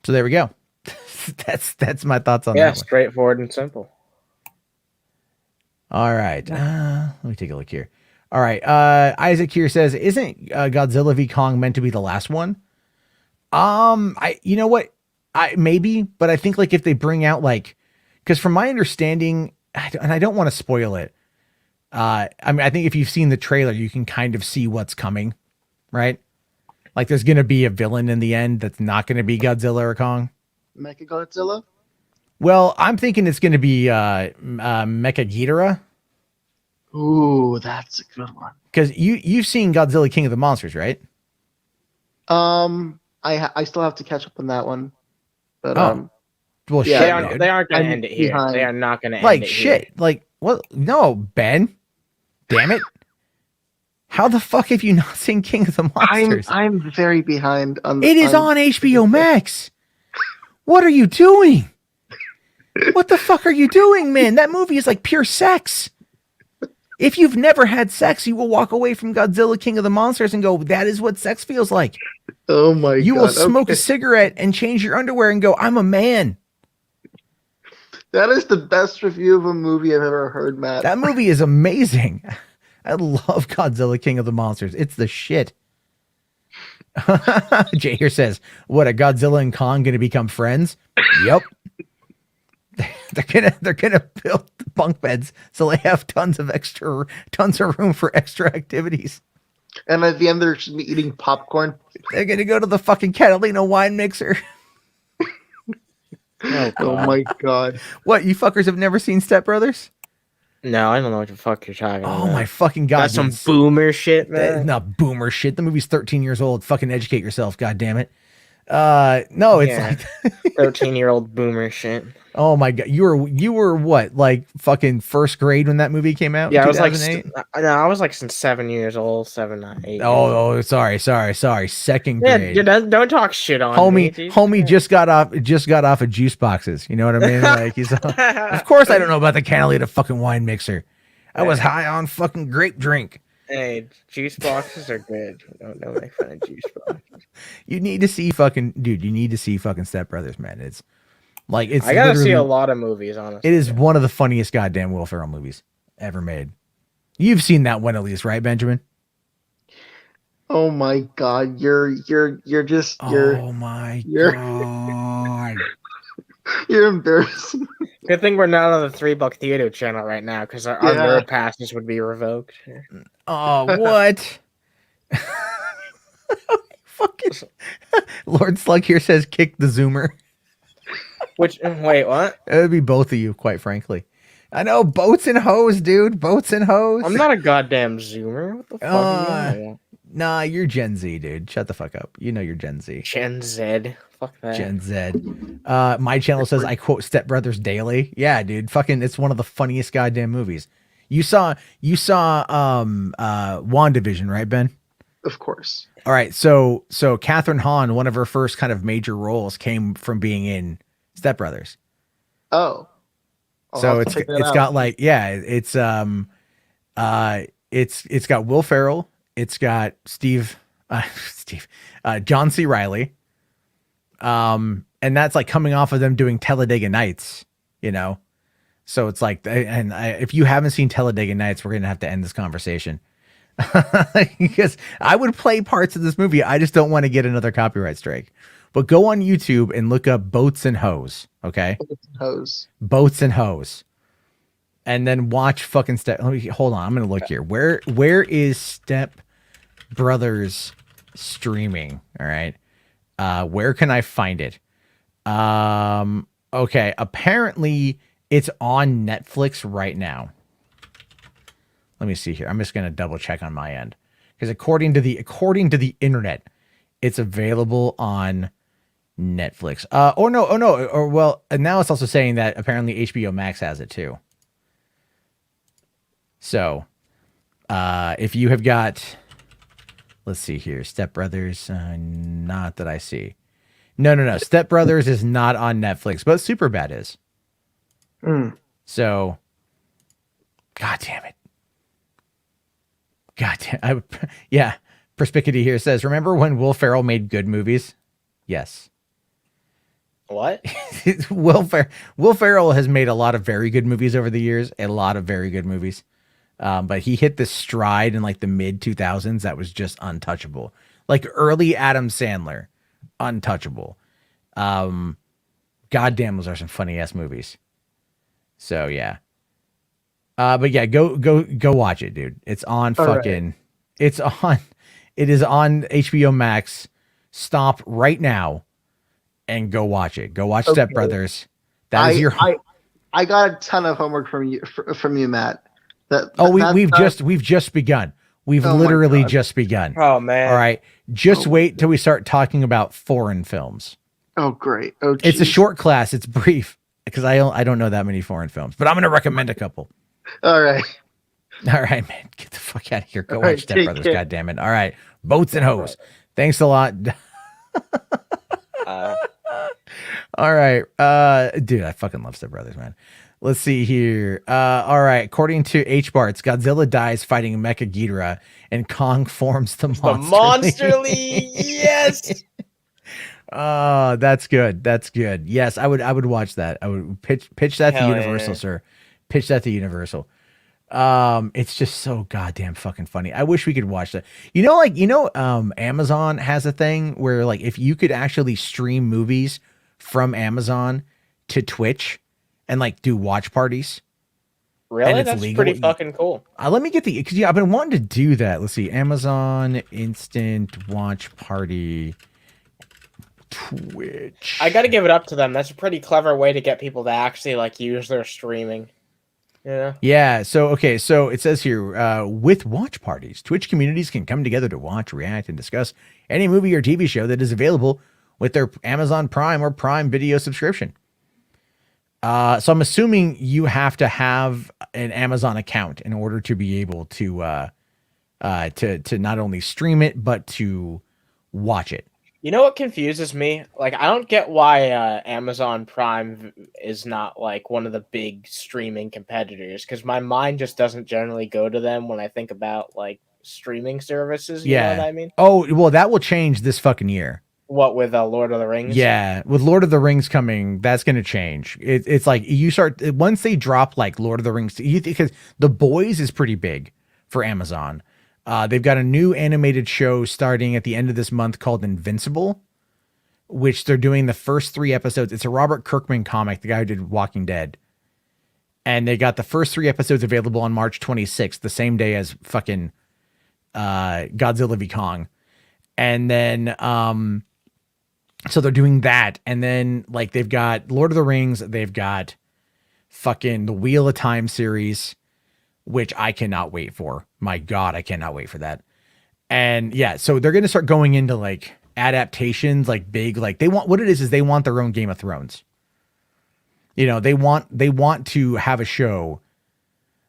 So there we go. That's my thoughts on that one. straightforward and simple. All right. Let me take a look here. All right. Isaac here says, isn't Godzilla v Kong meant to be the last one? You know what? Maybe, but I think like if they bring out like, because from my understanding, and I don't want to spoil it. I mean, I think if you've seen the trailer, you can kind of see what's coming, right? Like there's going to be a villain in the end that's not going to be Godzilla or Kong. Mechagodzilla? Well, I'm thinking it's going to be Mechaghidorah, Ooh, that's a good one. because you've seen Godzilla King of the Monsters, right? I still have to catch up on that one. But Well, Yeah, shit, dude. They aren't going to I'm end it here. behind. They are not going to end Like it shit. here. Like what? No, Ben. Damn it. How the fuck have you not seen King of the Monsters? I'm very behind on. It is on HBO Max. What are you doing? What the fuck are you doing, man? That movie is like pure sex. If you've never had sex, you will walk away from Godzilla King of the Monsters and go, that is what sex feels like. Oh my god! You will smoke okay. a cigarette and change your underwear and go, I'm a man. That is the best review of a movie I've ever heard, Matt. That movie is amazing. I love Godzilla King of the Monsters. It's the shit. Jay here says, what, a Godzilla and Kong gonna become friends? Yep. They're gonna build the bunk beds so they have tons of room for extra activities. And at the end, they're just eating popcorn. They're gonna go to the fucking Catalina wine mixer. Oh my god! What, you fuckers have never seen Step Brothers? No, I don't know what the fuck you're talking about. Oh my fucking god! That's some dude. boomer shit, That's man. not boomer shit. The movie's 13 years old. Fucking educate yourself, god damn it. No, it's Yeah. like 13-year-old boomer shit. oh my god, you were what, like fucking first grade when that movie came out? Yeah, in I was like, 2008? no, I was like since 7 years old, 7, 8. Oh, sorry. Second Yeah, grade. you don't talk shit on me, dude. Homie just got off of juice boxes. You know what I mean? Like he's of course I don't know about the Catalina fucking wine mixer. I was high on fucking grape drink. Hey, juice boxes are good. Don't make fun of juice boxes. You need to see fucking dude, you need to see fucking Step Brothers, man. It's like it's I gotta see literally- a lot of movies, honestly. It is one of the funniest goddamn Will Ferrell movies ever made. You've seen that one at least, right, Benjamin? Oh my god, you're Oh my you're- god. you're embarrassing. Good thing we're not on the $3 Theater channel right now, because our Yeah. nerd passes would be revoked. Oh, what? Fucking Lord Slug here says kick the Zoomer. Wait, what? It would be both of you, quite frankly. I know, boats and hoes, dude. Boats and hoes. I'm not a goddamn Zoomer. What the fuck are you on? Nah, you're Gen Z, dude. Shut the fuck up. You know you're Gen Z. Gen Z. Fuck that. Gen Z. My channel says I quote Step Brothers daily. Yeah, dude. Fucking, it's one of the funniest goddamn movies. You saw WandaVision, right, Ben? Of course. All right. So Catherine Hahn, one of her first kind of major roles came from being in Step Brothers. Oh. I'll So have to it's check that out. got like, yeah, it's got Will Ferrell. It's got John C. Reilly. And that's like coming off of them doing Talladega Nights, you know? So it's like, if you haven't seen Talladega Nights, we're going to have to end this conversation because I would play parts of this movie. I just don't want to get another copyright strike, but go on YouTube and look up Boats and Hoes. Okay. Hose. Boats and Hoes. And then watch fucking hold on. I'm going to look here. Where is Step Brothers streaming? All right. Where can I find it? Okay. Apparently it's on Netflix right now. Let me see here. I'm just going to double check on my end because according to the internet, it's available on Netflix. And now it's also saying that apparently HBO Max has it too. So, if you have got, let's see here, Step Brothers, not that I see. No. Step Brothers is not on Netflix, but Superbad is. So, God damn it. Yeah. Perspicity here says, remember when Will Ferrell made good movies? Yes. What? Will Ferrell has made a lot of very good movies over the years, a lot of very good movies. But he hit this stride in like the mid 2000s that was just untouchable. Like early Adam Sandler, untouchable. Goddamn, those are some funny ass movies. So yeah. But yeah, go watch it, dude. It's on fucking, it is on HBO Max. Stop right now and go watch it. Go watch Step Brothers. That is I got a ton of homework from you, Matt. We've just begun. We've literally just begun. Oh man. All right. Just wait till we start talking about foreign films. Oh great. Oh geez. It's a short class. It's brief because I don't know that many foreign films, but I'm going to recommend a couple. All right. All right, man. Get the fuck out of here. Go All watch right, Step take Brothers. care. God damn it. All right. Boats and Hoes. Thanks a lot. All right. Dude, I fucking love Step Brothers, man. Let's see here. All right. According to HBarts, Godzilla dies fighting Mecha Ghidorah and Kong forms the Monster The Monster League. League. Yes. Oh, that's good. That's good. Yes, I would watch that. I would pitch that Hell to Universal, yeah. sir. Pitch that to Universal. It's just so goddamn fucking funny. I wish we could watch that. Amazon has a thing where like if you could actually stream movies from Amazon to Twitch and like do watch parties. Really? And it's That's legal. pretty fucking cool. Let me get because I've been wanting to do that. Let's see, Amazon Instant Watch Party Twitch. I got to give it up to them. That's a pretty clever way to get people to actually like use their streaming. Yeah. Yeah. So, okay. So it says here, with watch parties, Twitch communities can come together to watch, react, and discuss any movie or TV show that is available with their Amazon Prime or Prime Video subscription. So I'm assuming you have to have an Amazon account in order to be able to not only stream it but to watch it. You know what confuses me? Like, I don't get why Amazon Prime is not like one of the big streaming competitors, because my mind just doesn't generally go to them when I think about like streaming services. You know what I mean? Oh, well, that will change this fucking year. What with Lord of the Rings? Yeah, with Lord of the Rings coming, that's going to change. It's like you start once they drop like Lord of the Rings, because The Boys is pretty big for Amazon. They've got a new animated show starting at the end of this month called Invincible, which they're doing the first 3 episodes. It's a Robert Kirkman comic, the guy who did Walking Dead. And they got the first 3 episodes available on March 26th, the same day as fucking Godzilla v Kong. And then so they're doing that, and then like they've got Lord of the Rings, they've got fucking the Wheel of Time series, which I cannot wait for. My God, I cannot wait for that. And yeah, so they're gonna start going into like adaptations, like big, like they want what it is they want their own Game of Thrones. You know, they want to have a show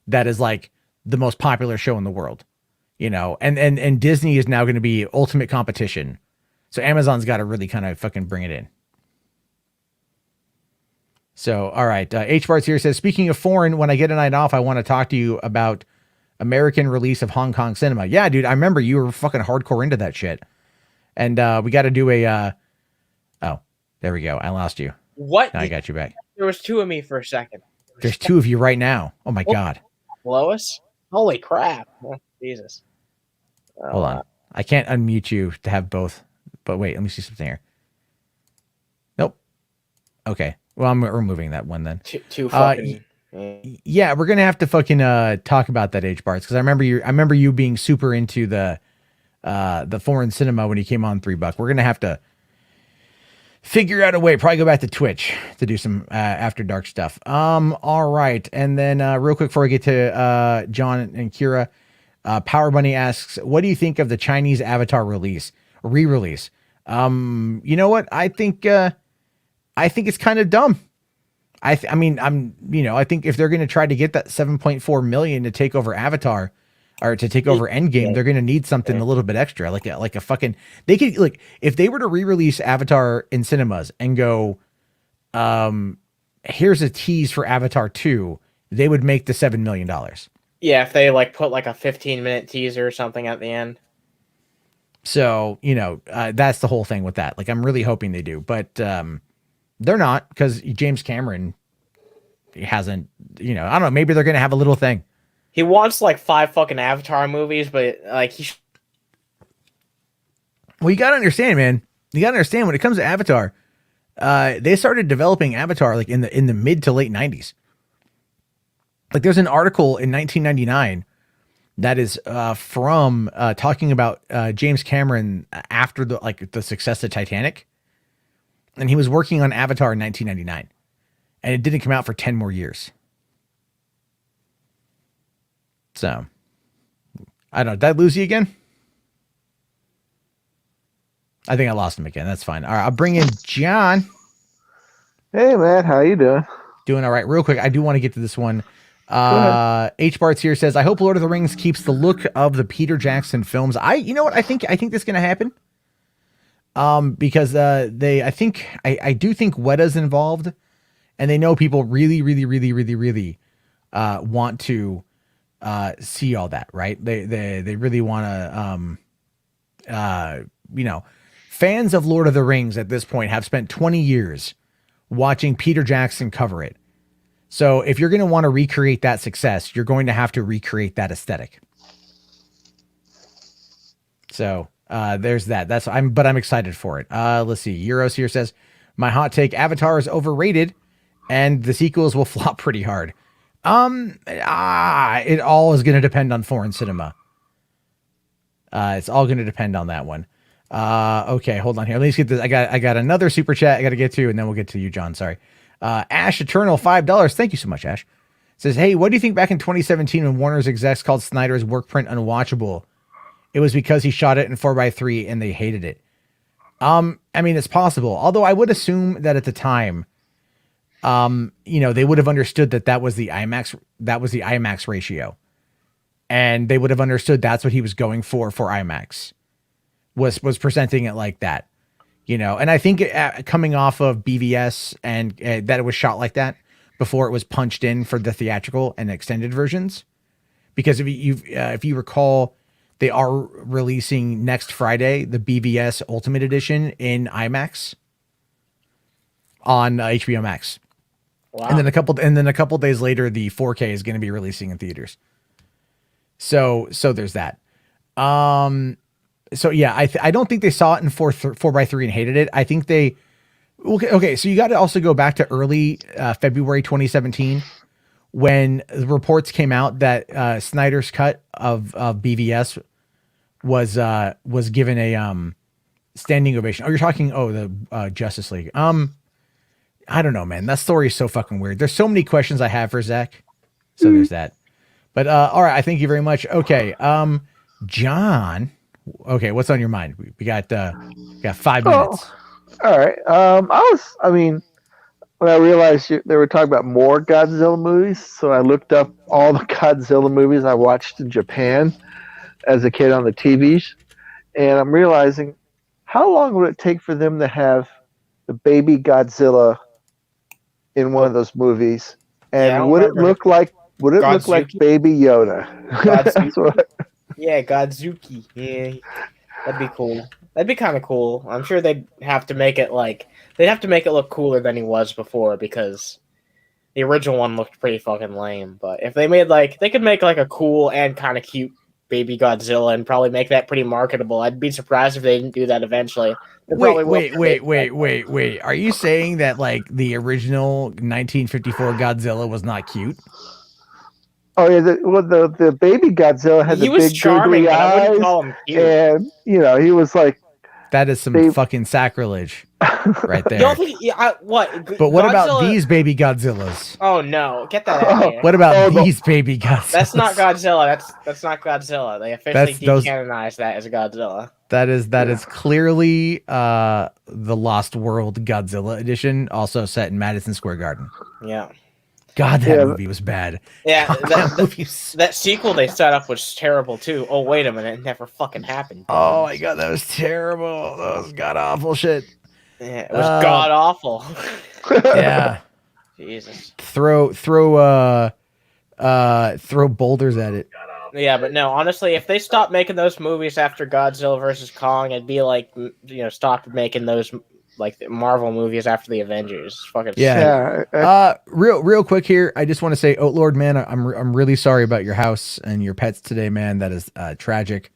that is like the most popular show in the world. You know, and Disney is now going to be ultimate competition. So Amazon's got to really kind of fucking bring it in. So, all right. H. Bart's here says, speaking of foreign, when I get a night off, I want to talk to you about American release of Hong Kong cinema. Yeah, dude, I remember you were fucking hardcore into that shit. And we got to do a, oh, there we go. I lost you. What? Now I got you back. There was 2 of me for a second. There's 2 of you right now. Oh my God. Lois? Holy crap. Oh, Jesus. Hold on. I can't unmute you to have both. But wait, let me see something here. Nope. Okay. Well, I'm removing that one then. Two fucking. Yeah, we're gonna have to fucking talk about that H Barts, because I remember you being super into the foreign cinema when you came on $3. We're gonna have to figure out a way. Probably go back to Twitch to do some after dark stuff. All right, and then real quick before I get to John and Kira, Power Bunny asks, "What do you think of the Chinese Avatar re-release?" You know what? I think it's kind of dumb. I think if they're going to try to get that 7.4 million to take over Avatar or to take over Endgame, they're going to need something a little bit extra, like a fucking, they could, like, if they were to re-release Avatar in cinemas and go, here's a tease for Avatar 2, they would make the $7 million. Yeah, if they like put like a 15-minute teaser or something at the end. So, you know, that's the whole thing with that. Like, I'm really hoping they do, but they're not, because James Cameron hasn't, you know, I don't know, maybe they're going to have a little thing. He wants like 5 fucking Avatar movies, but like Well, you got to understand, man. You got to understand, when it comes to Avatar, they started developing Avatar like in the mid to late 90s. Like, there's an article in 1999 that is from talking about James Cameron after the success of Titanic, and he was working on Avatar in 1999, and it didn't come out for 10 more years. So, I don't know. Did I lose you again? I think I lost him again. That's fine. All right, I'll bring in John. Hey, man, how you doing? Doing all right. Real quick, I do want to get to this one. H. Bart's here says, I hope Lord of the Rings keeps the look of the Peter Jackson films. You know what? I think this is going to happen. Because I do think Weta's involved, and they know people really want to see all that, right? They really want to, you know, fans of Lord of the Rings at this point have spent 20 years watching Peter Jackson cover it. So if you're going to want to recreate that success, you're going to have to recreate that aesthetic. So there's that. But I'm excited for it. Let's see. Euros here says, my hot take, Avatar is overrated and the sequels will flop pretty hard. It all is going to depend on foreign cinema. It's all going to depend on that one. Okay, hold on here. Let me get this. I got another super chat I got to get to, and then we'll get to you, John. Sorry. Ash Eternal, $5. Thank you so much, Ash. Says, hey, what do you think back in 2017 when Warner's execs called Snyder's work print unwatchable? It was because he shot it in 4:3 and they hated it. I mean, it's possible. Although I would assume that at the time, they would have understood that was the IMAX ratio. And they would have understood that's what he was going for IMAX. Was presenting it like that. And I think coming off of BVS and that it was shot like that before it was punched in for the theatrical and extended versions. Because if you recall, they are releasing next Friday the BVS Ultimate Edition in IMAX on HBO Max. Wow. And then a couple days later, the 4K is going to be releasing in theaters. So there's that. So yeah, I don't think they saw it in 4:3 and hated it. I think they okay. So you got to also go back to early February 2017 when the reports came out that Snyder's cut of BVS was given a standing ovation. Oh, you're talking the Justice League. I don't know, man. That story is so fucking weird. There's so many questions I have for Zach. So there's that. But all right, I thank you very much. Okay, John. Okay, what's on your mind? We got 5 minutes. All right. When I realized they were talking about more Godzilla movies, so I looked up all the Godzilla movies I watched in Japan as a kid on the TVs, and I'm realizing how long would it take for them to have the baby Godzilla in one of those movies, and would it look like Baby Yoda? That's what. Yeah, Godzuki. Yeah, that'd be cool. That'd be kind of cool. I'm sure they'd have to make it look cooler than he was before because the original one looked pretty fucking lame. But if they made they could make a cool and kind of cute baby Godzilla and probably make that pretty marketable. I'd be surprised if they didn't do that eventually. Wait. Are you saying that the original 1954 Godzilla was not cute? Oh yeah, the baby Godzilla had the big charming, googly I wouldn't eyes, call him cute. and he was like. That is some fucking sacrilege, right there. You don't think, what? But what about these baby Godzillas? Oh no, get that out of here. What about these baby Godzillas? That's not Godzilla. That's not Godzilla. They officially decanonized that as a Godzilla. That is clearly the Lost World Godzilla edition, also set in Madison Square Garden. Yeah. God, that movie was bad. Yeah, that sequel they set up was terrible too. Oh wait a minute, it never fucking happened. Oh my god, that was terrible. That was god awful shit. Yeah, it was god awful. Yeah. Jesus. Throw boulders at it. Yeah, but no, honestly, if they stopped making those movies after Godzilla versus Kong, it'd be stop making those the Marvel movies after the Avengers. Fucking real quick here, I just want to say, oh Lord, man, I'm really sorry about your house and your pets today, man. That is tragic.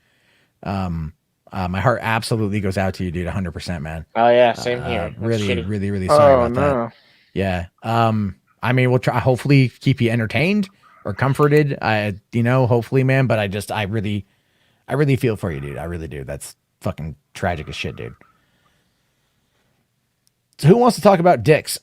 My heart absolutely goes out to you, dude. 100%, man. Oh yeah, same here. Really sorry about that. Yeah. I mean, we'll try. Hopefully, keep you entertained or comforted. Hopefully, man. But I really feel for you, dude. I really do. That's fucking tragic as shit, dude. So who wants to talk about dicks?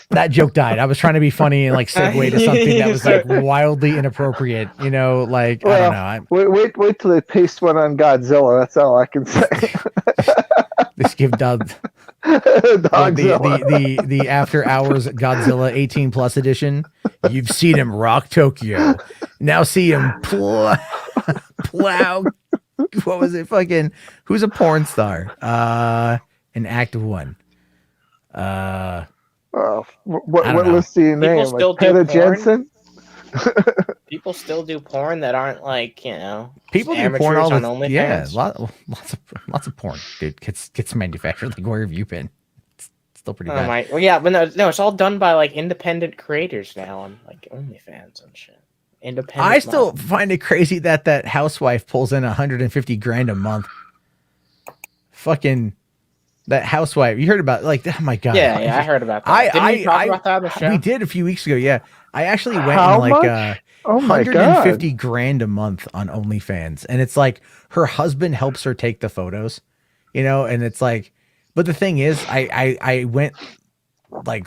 That joke died. I was trying to be funny and segue to something that was wildly inappropriate. I don't know. Wait till they paste one on Godzilla. That's all I can say. Just give Doug the after hours Godzilla 18+ edition. You've seen him rock Tokyo. Now see him plow. What was it? Fucking who's a porn star? In Act 1. What was the name? Still Peta Jensen? People still do porn that aren't people do porn all the OnlyFans. Yeah, lots of porn, dude. Gets manufactured. Where have you been? It's still pretty bad. Well, yeah, but no, it's all done by independent creators now on OnlyFans and shit. Independent. I still find it crazy that housewife pulls in $150,000 a month. Fucking that housewife. You heard about oh my god. Yeah, I heard about that. Didn't we talk about that on the show? We did a few weeks ago. Yeah, I actually went How in much? Oh my god, $150,000 a month on OnlyFans, and it's her husband helps her take the photos, and it's but the thing is, I went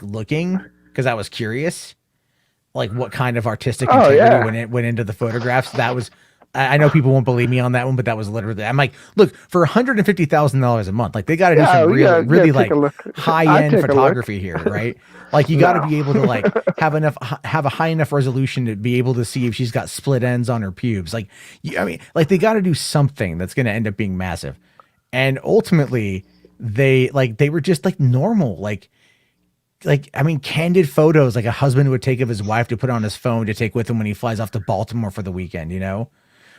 looking. because I was curious, like what kind of artistic Oh, integrity yeah. went into the photographs. That was, I know people won't believe me on that one, but that was literally. I'm like, look, for $150,000 a month, like they got to do Yeah, some we real, gotta really take like a look. high I'd end take a look. photography here, right? Like you got to No. be able to like have a high enough resolution to be able to see if she's got split ends on her pubes. Like, I mean, like they got to do something that's going to end up being massive. And ultimately, they were just like normal, like I mean, candid photos like a husband would take of his wife to put on his phone to take with him when he flies off to Baltimore for the weekend. You know,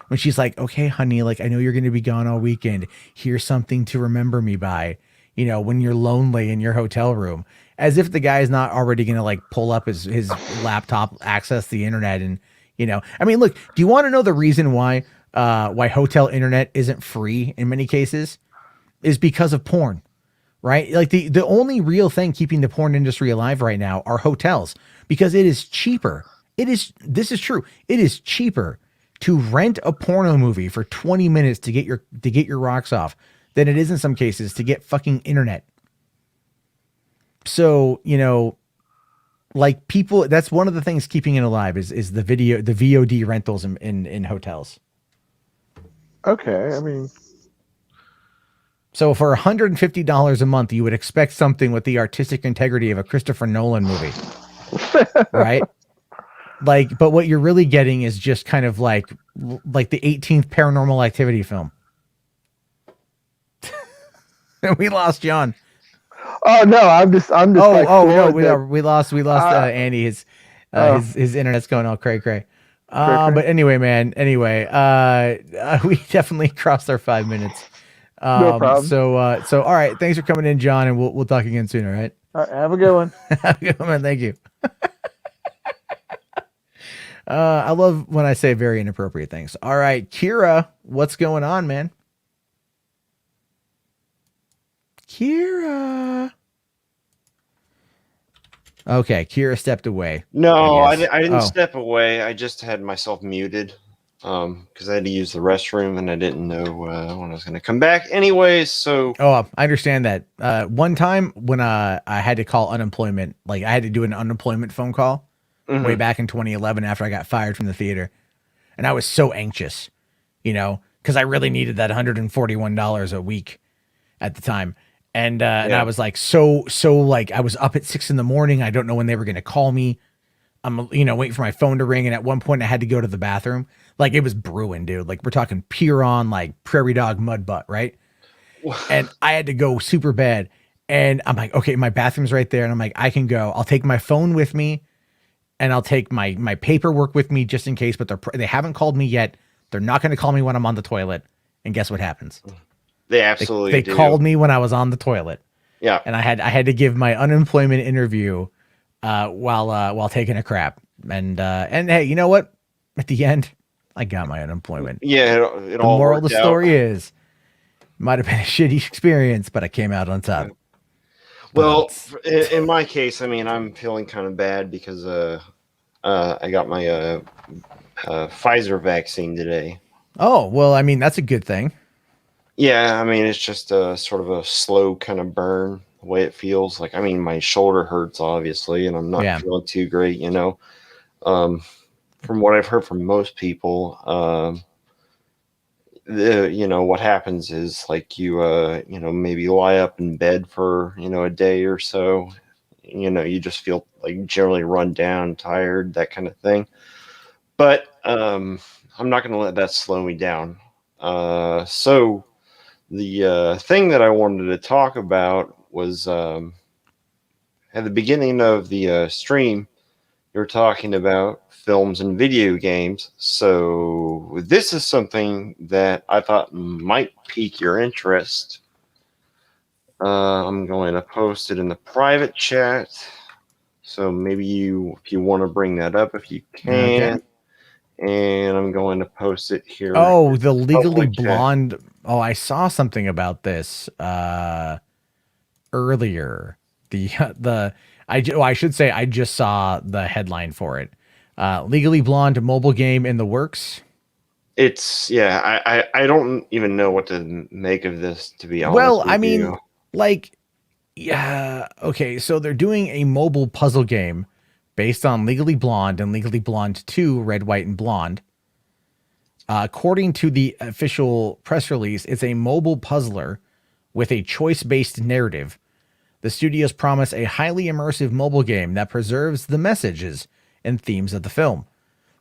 when she's like, "Okay, honey, like I know you're going to be gone all weekend. Here's something to remember me by." You know, when you're lonely in your hotel room, as if the guy's not already going to like pull up his laptop, access the internet, and I mean, look, do you want to know the reason why hotel internet isn't free in many cases? Is because of porn, right? Like the only real thing keeping the porn industry alive right now are hotels because it is cheaper. This is true. It is cheaper to rent a porno movie for 20 minutes to get your rocks off than it is in some cases to get fucking internet. So, like people, that's one of the things keeping it alive is the VOD rentals in hotels. Okay, I mean, So for $150 a month, you would expect something with the artistic integrity of a Christopher Nolan movie, right? Like, but what you're really getting is just kind of like the 18th Paranormal Activity film. And we lost John. oh no, I'm just Oh like, no, floored that- we lost Andy. His Oh. his internet's going all cray. Cray. But anyway, man. Anyway, we definitely crossed our 5 minutes. No problem. So all right. Thanks for coming in, John, and we'll talk again soon. All right. All right, have a good one. Have a good one, man. Thank you. I love when I say very inappropriate things. All right, Kira, what's going on, man? Kira. Okay, Kira stepped away. No, I guess. didn't Oh. step away. I just had myself muted because I had to use the restroom and I didn't know when I was going to come back. Anyways, so Oh, I understand that. One time when I had to call unemployment, like I had to do an unemployment phone call way back in 2011 after I got fired from the theater. And I was so anxious, because I really needed that $141 a week at the time. And I was like, so like I was up at 6 a.m. I don't know when they were going to call me. I'm, waiting for my phone to ring. And at one point I had to go to the bathroom. Like it was brewing, dude. Like we're talking pure on like prairie dog mud butt, right? And I had to go super bad. And I'm like, okay, my bathroom's right there. And I'm like, I can go. I'll take my phone with me and I'll take my paperwork with me just in case, but they haven't called me yet. They're not going to call me when I'm on the toilet. And guess what happens? they absolutely They do. called me when I was on the toilet. Yeah. And I had to give my unemployment interview while taking a crap. And hey, you know what? At the end, I got my unemployment. Yeah. It The all moral of the worked out. story is, might have been a shitty experience, but I came out on top. Well, in my case, I mean, I'm feeling kind of bad because I got my Pfizer vaccine today. Oh, well, I mean, that's a good thing. Yeah, I mean, it's just a sort of a slow kind of burn, the way it feels. Like, I mean, my shoulder hurts, obviously, and I'm not feeling too great, From what I've heard from most people, what happens is like you maybe lie up in bed for, a day or so. You just feel like generally run down, tired, that kind of thing. But I'm not going to let that slow me down. So the thing that I wanted to talk about was at the beginning of the stream, you were talking about films and video games. So this is something that I thought might pique your interest. I'm going to post it in the private chat. So maybe if you want to bring that up, if you can. Okay. And I'm going to post it here. Oh, the Legally Public chat. Blonde. Oh, I saw something about this earlier. I should say I just saw the headline for it. Legally Blonde mobile game in the works. I don't even know what to make of this, to be honest. Well, with I mean, you. like, Yeah. Okay. So they're doing a mobile puzzle game based on Legally Blonde and Legally Blonde 2, Red, White, and Blonde. According to the official press release, it's a mobile puzzler with a choice based narrative. The studios promise a highly immersive mobile game that preserves the messages and themes of the film.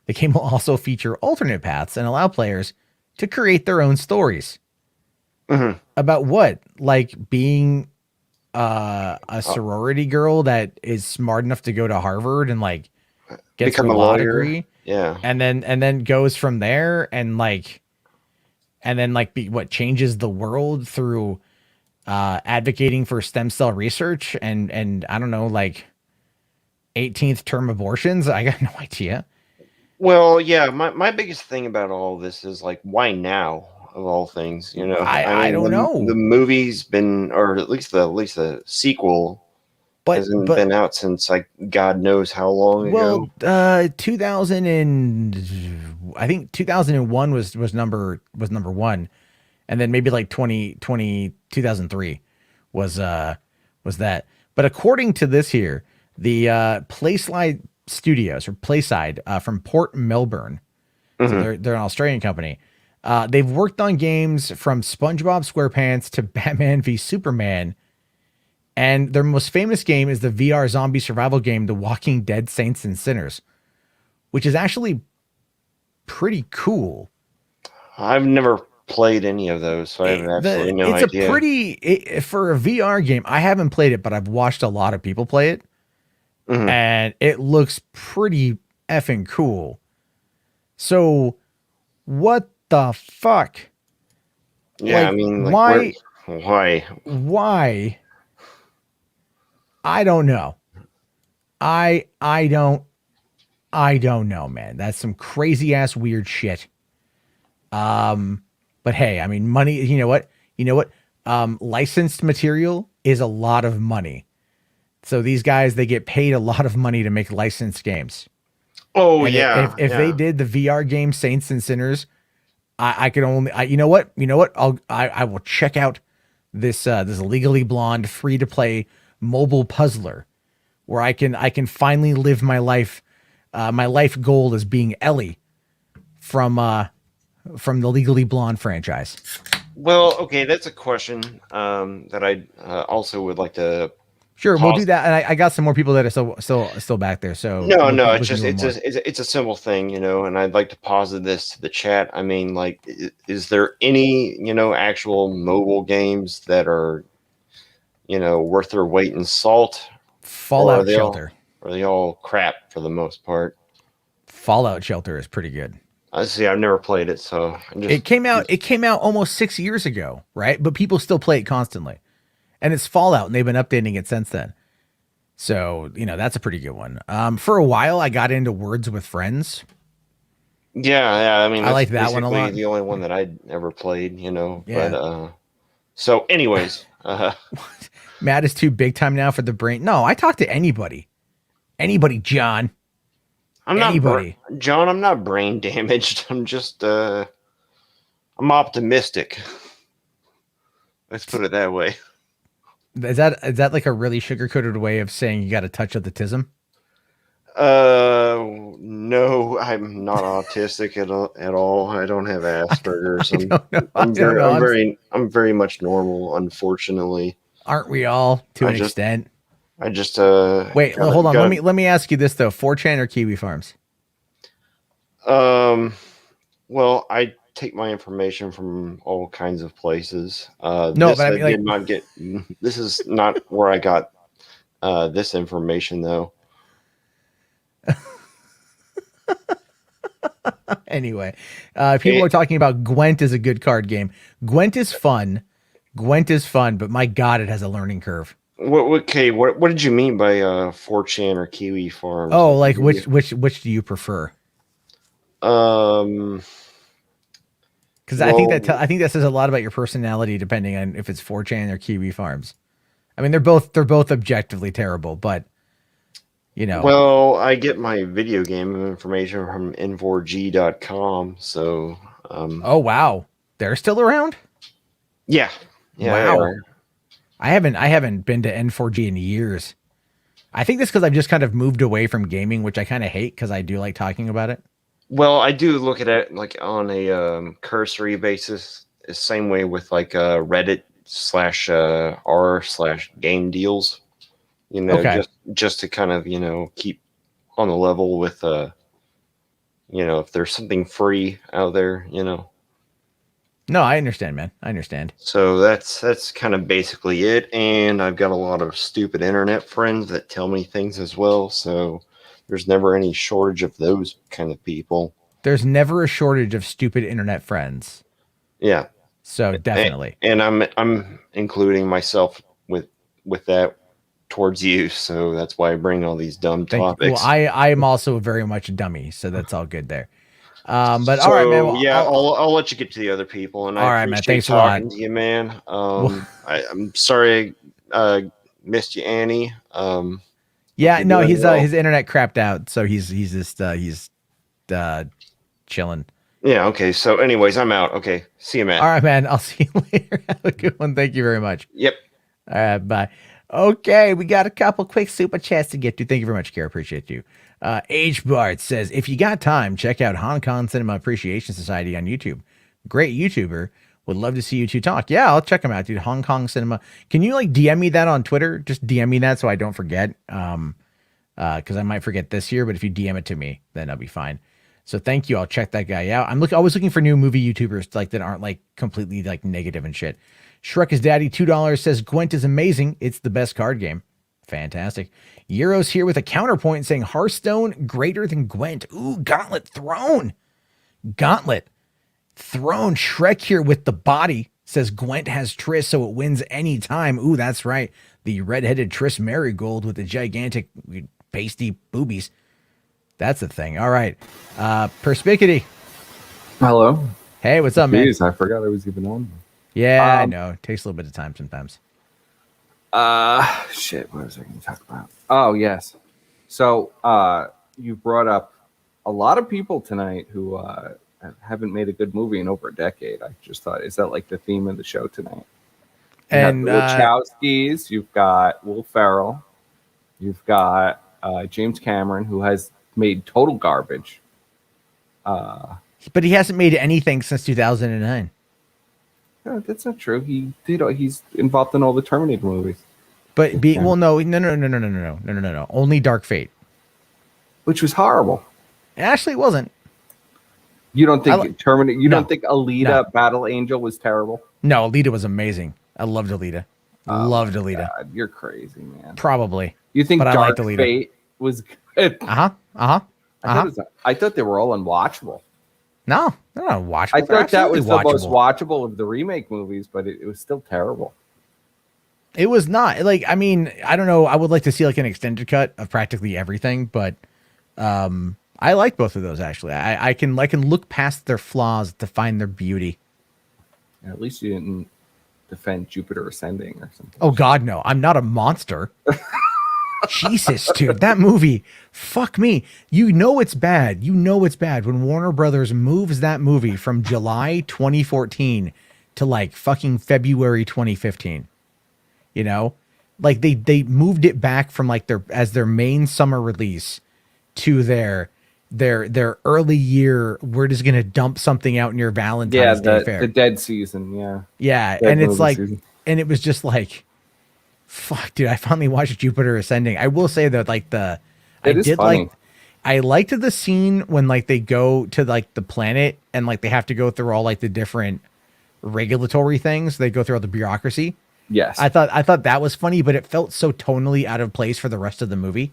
The game will also feature alternate paths and allow players to create their own stories. Mhm. About what? Like being a sorority girl that is smart enough to go to Harvard and like gets her Become a law lawyer. degree, Yeah. and then goes from there and be what changes the world through advocating for stem cell research and I don't know, like 18th term abortions. I got no idea. Well, yeah, my biggest thing about all this is like, why now of all things? You know, I don't know. The movie's been, or at least the sequel hasn't But been out since like God knows how long ago. well, 2000 and I think 2001 was number one, and then maybe like 2003 was that. But according to this here, the Playside Studios or Playside from Port Melbourne, so Mhm. they're an Australian company. They've worked on games from SpongeBob SquarePants to Batman v Superman, and their most famous game is the VR zombie survival game, The Walking Dead: Saints and Sinners, which is actually pretty cool. I've never played any of those, so I have absolutely no It's idea. a pretty for a VR game. I haven't played it, but I've watched a lot of people play it, Mhm. and it looks pretty effing cool. So, what the fuck? Yeah, I Like, mean, like, why? why? Why? I don't know. I don't know, man. That's some crazy ass weird shit. But hey, I mean, money. You know what? You know what? Licensed material is a lot of money. So these guys, they get paid a lot of money to make licensed games. Oh And yeah, if they did the VR game Saints and Sinners, I could only. You know what? You know what? I will check out this Legally Blonde free to play mobile puzzler where I can finally live my life. My life goal is being Ellie from the Legally Blonde franchise. Well, okay, that's a question that I also would like to. Sure, we'll do Pause. that. And I got some more people that are still back there. So No, we no, can it's just do it's more. it's a simple thing, you know, and I'd like to posit this to the chat. I mean, like, is there any, you know, actual mobile games that are, you know, worth their weight in salt, or Fallout Shelter. are they all crap for the most part? Fallout Shelter is pretty good. I see. I've never played it, so I'm just. It came out almost 6 years ago, right? But people still play it constantly. And it's Fallout, and they've been updating it since then. So, that's a pretty good one. For a while, I got into Words with Friends. Yeah. I mean, I that's like that one a basically lot. the only one that I'd ever played, you know. Yeah. But so, anyways, Matt is too big time now for the brain. No, I talk to anybody. Anybody, John. Anybody. John. I'm not brain damaged. I'm just I'm optimistic. Let's put it that way. Is that like a really sugar-coated way of saying you got a touch of the tism? No, I'm not autistic at all. I don't have Asperger's. I'm very much normal, unfortunately. Aren't we all to an extent? I just wait, hold on. Let me ask you this though: 4chan or Kiwi Farms? Well, I take my information from all kinds of places. No, this but I mean, did not get. This is not where I got this information though. Anyway, people are talking about Gwent is a good card game. Gwent is fun. But my God, it has a learning curve. What did you mean by 4chan or Kiwi Farms? Oh, like which do you prefer? Because I think that says a lot about your personality, depending on if it's 4chan or Kiwi Farms. I mean, they're both objectively terrible, but Well, I get my video game information from n4g.com, so. Oh wow, they're still around. Yeah. Wow. I haven't been to N4G in years. I think that's because I've just kind of moved away from gaming, which I kind of hate because I do like talking about it. Well, I do look at it like on a cursory basis. The same way with like Reddit slash r slash game deals. Okay. Just to kind of keep on the level with if there's something free out there. No, I understand, man. I understand. So that's kind of basically it. And I've got a lot of stupid internet friends that tell me things as well. So there's never any shortage of those kind of people. There's never a shortage of stupid internet friends. Yeah. So definitely. And I'm including myself with that towards you. So that's why I bring all these dumb topics. Well, I am also very much a dummy, so that's all good there. But all right, man. Well, yeah, I'll let you get to the other people, and all I right, man. appreciate Thanks a lot. talking to you, man. I'm sorry I missed you, Annie. Yeah, no, doing his well. his internet crapped out, so he's just chilling. Yeah. Okay. So, anyways, I'm out. Okay. See you, man. All right, man. I'll see you later. Have a good one. Thank you very much. Yep. All right, bye. Okay, we got a couple quick super chats to get to. Thank you very much, Care. Appreciate you. H Bart says, if you got time, check out Hong Kong Cinema Appreciation Society on YouTube. Great YouTuber. Would love to see you two talk. Yeah, I'll check them out, dude. Hong Kong Cinema. Can you like DM me that on Twitter? Just DM me that so I don't forget. Because I might forget this year, but if you DM it to me, then I'll be fine. So thank you. I'll check that guy out. I was looking for new movie YouTubers like that aren't like completely like negative and shit. Shrek is Daddy $2 says Gwent is amazing. It's the best card game. Fantastic. Euro's here with a counterpoint saying Hearthstone greater than Gwent. Ooh, Gauntlet Throne. Gauntlet Throne. Shrek here with the body says Gwent has Triss, so it wins any time. Ooh, that's right. The redheaded Triss Marigold with the gigantic pasty boobies. That's the thing. All right. Perspicuity. Hello. Hey, what's up, man? I forgot I was even on. Yeah, I know. It takes a little bit of time sometimes. Shit. What was I going to talk about? Oh, yes. So, you brought up a lot of people tonight who haven't made a good movie in over a decade. I just thought, is that like the theme of the show tonight? And the Wachowskis, you've got Will Ferrell, you've got James Cameron, who has made total garbage. But he hasn't made anything since 2009. No, that's not true. He's involved in all the Terminator movies. But no. Only Dark Fate. Which was horrible. Actually, it wasn't. You don't think Terminator? You No. don't think Alita Battle Angel was terrible? No, Alita was amazing. I loved Alita. Loved Alita. God, you're crazy, man. Probably. You think But I Dark liked Alita. Fate was good? I thought they were all unwatchable. No, they're not watchable. I They're thought that was absolutely the most watchable of the remake movies, but it was still terrible. It was not. Like, I mean, I don't know. I would like to see like an extended cut of practically everything, but I like both of those actually. I can look past their flaws to find their beauty. At least you didn't defend Jupiter Ascending or something. Oh God, no! I'm not a monster. Jesus, dude, that movie, fuck me. You know it's bad. You know it's bad when Warner Brothers moves that movie from July 2014 to like fucking February 2015. You know, like they moved it back from like their main summer release to their early year. We're just gonna dump something out near Valentine's Day fair. The dead season, yeah. Yeah, Dead and it's like, season. and it was just like, fuck, dude. I finally watched Jupiter Ascending. I will say that like I liked the scene when like they go to like the planet and like they have to go through all like the different regulatory things. They go through all the bureaucracy. Yes, I thought that was funny, but it felt so tonally out of place for the rest of the movie.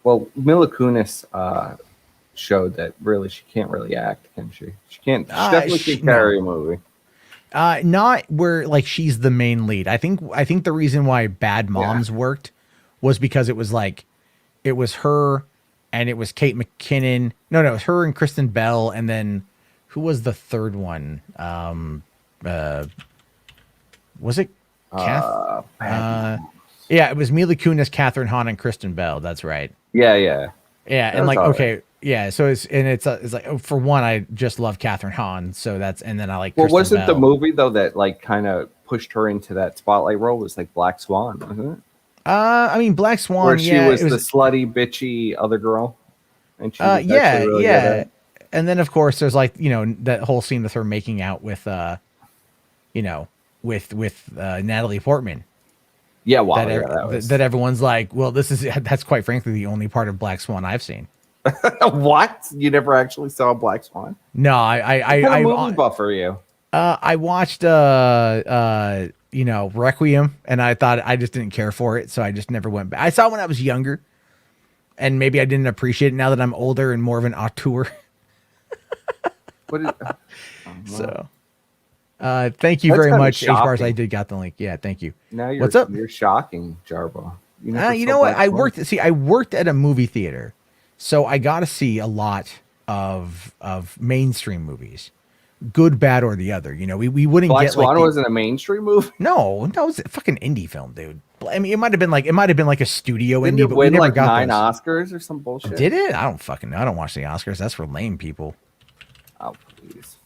Well, Mila Kunis showed that really she can't really act, can she? She can't. She definitely can carry a movie. Not where like she's the main lead. I think the reason why Bad Moms worked was because it was her and it was Kate McKinnon. No, it was her and Kristen Bell, and then who was the third one? Was it Kath? Yeah, it was Mila Kunis, Catherine Hahn, and Kristen Bell. That's right. Yeah. And like, okay, yeah. So it's like, for one, I just love Catherine Hahn. So and then I like. Well, Kristen wasn't Bell. the movie though that like kind of pushed her into that spotlight role was like Black Swan, wasn't it? I mean, Black Swan, Where she yeah, was, it the slutty, bitchy other girl, and she was yeah, actually really good yeah. at it. And then of course there's like, you know, that whole scene with her making out with, you know, with Natalie Portman. Yeah, wow, That everyone's like, well, that's quite frankly the only part of Black Swan I've seen. What? You never actually saw Black Swan? No, What kind of movie buff are you? I watched you know, Requiem, and I thought I just didn't care for it, so I just never went back. I saw it when I was younger, and maybe I didn't appreciate it now that I'm older and more of an auteur. What is, So thank you That's very kinda much, H bars. I shocking. did got the link. Yeah, thank you. now you're What's up? You're shocking, Jarbo. You saw know what? Black Swan? I worked at a movie theater, so I got to see a lot of mainstream movies, good, bad, or the other. You know, we wouldn't Black get Swan like the, wasn't a mainstream movie. no, that was a fucking indie film, dude. I mean, it might have been like a studio Didn't indie, it but we win never like got 9 those. Oscars or some bullshit? Did it? I don't watch the Oscars. That's for lame people. Oh please.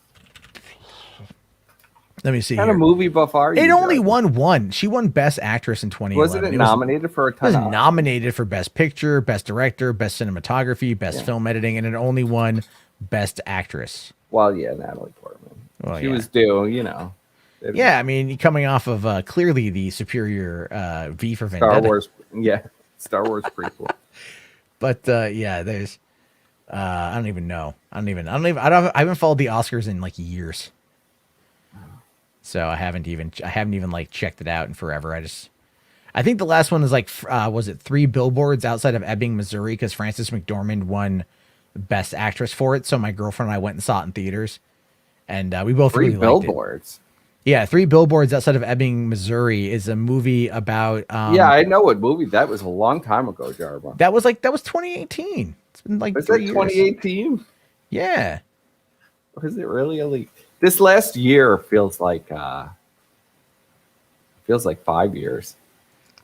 Let me see. What kind of Here. movie buff are you? It only Jarbo? won one. She won Best Actress in 2011. Wasn't it nominated for a It ton was of Oscars? nominated for Best Picture, Best Director, Best Cinematography, Best Yeah. Film Editing, and it only won Best Actress. Well, yeah, Natalie Portman. Well, she yeah. was due, you know. Yeah, I mean, coming off of clearly the superior V for Star Vendetta. Wars. Yeah, Star Wars prequel. But yeah, there's I don't even know. I haven't followed the Oscars in like years. So I haven't even like checked it out in forever. I think the last one was like was it 3 Billboards Outside of Ebbing, Missouri, because Frances McDormand won Best Actress for it. So my girlfriend and I went and saw it in theaters, and we both 3 really liked it. billboards. Yeah, 3 Billboards Outside of Ebbing, Missouri is a movie about. Yeah, I know what movie that was. A long time ago, Jarbo. That was 2018. It's been like Was 3 that years. 2018? Yeah. Was it really a leak? This last year feels like 5 years.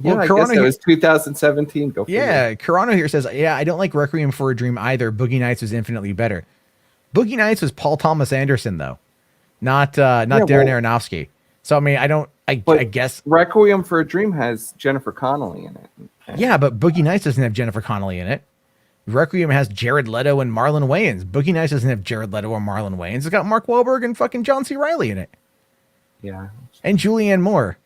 Yeah, Well, I Corona guess it here- was 2017. Go figure. Yeah, Carano here says, yeah, I don't like Requiem for a Dream either. Boogie Nights was infinitely better. Boogie Nights was Paul Thomas Anderson, though, not Darren Aronofsky. So, I mean, I guess. Requiem for a Dream has Jennifer Connelly in it. Yeah, but Boogie Nights doesn't have Jennifer Connelly in it. Requiem has Jared Leto and Marlon Wayans. Boogie Nights doesn't have Jared Leto or Marlon Wayans. It's got Mark Wahlberg and fucking John C. Reilly in it. Yeah. And Julianne Moore.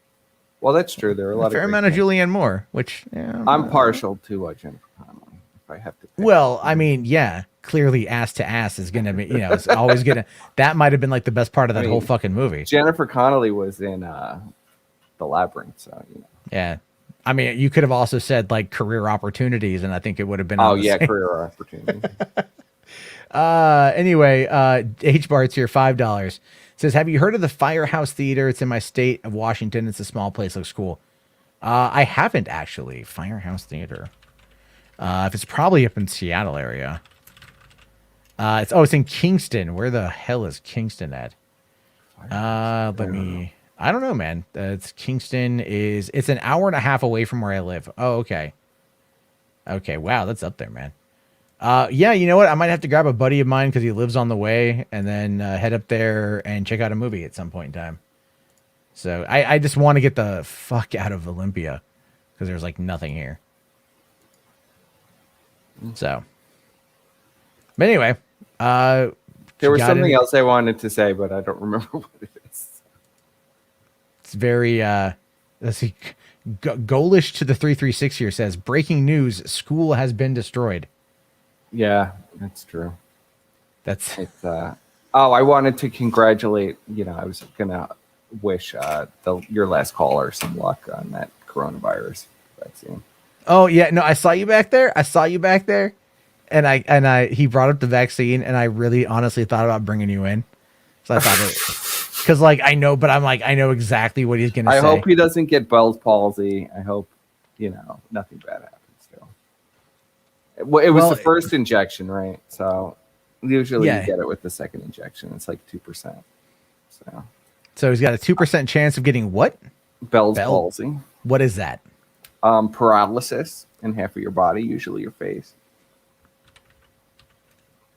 Well, that's true. There are a lot A fair of amount of Julianne Moore, which I'm partial to Jennifer Connelly. If I have to. Pick. Well, I mean, yeah, clearly ass to ass is gonna be, it's always gonna. That might have been like the best part of that whole fucking movie. Jennifer Connelly was in The Labyrinth, so you know. Yeah, I mean, you could have also said like career opportunities, and I think it would have been. Oh on the yeah, same. career opportunity. Anyway, H Bart's here, $5. Says, have you heard of the Firehouse Theater? It's in my state of Washington. It's a small place, looks cool. I haven't actually. Firehouse Theater. If it's probably up in Seattle area. It's in Kingston. Where the hell is Kingston at? I don't know, man. It's Kingston it's an hour and a half away from where I live. Oh, okay. Okay, wow, that's up there, man. Yeah, you know what? I might have to grab a buddy of mine because he lives on the way, and then head up there and check out a movie at some point in time. So I just want to get the fuck out of Olympia because there's like nothing here. So, but anyway, There was something else I wanted to say, but I don't remember what it is. It's very let's see. Golish to the 336 here says, breaking news: school has been destroyed. Yeah, that's true. That's It's I wanted to congratulate, I was gonna wish your last caller some luck on that coronavirus vaccine. Oh yeah, no, I saw you back there. And he brought up the vaccine, and I really honestly thought about bringing you in. So I thought because I know, but I know exactly what he's gonna say. I hope he doesn't get Bell's palsy. I hope nothing bad happens to him. It was the first injection, right? So usually you get it with the second injection. It's like 2%. So he's got a 2% chance of getting what? Bell's palsy. What is that? Paralysis in half of your body, usually your face.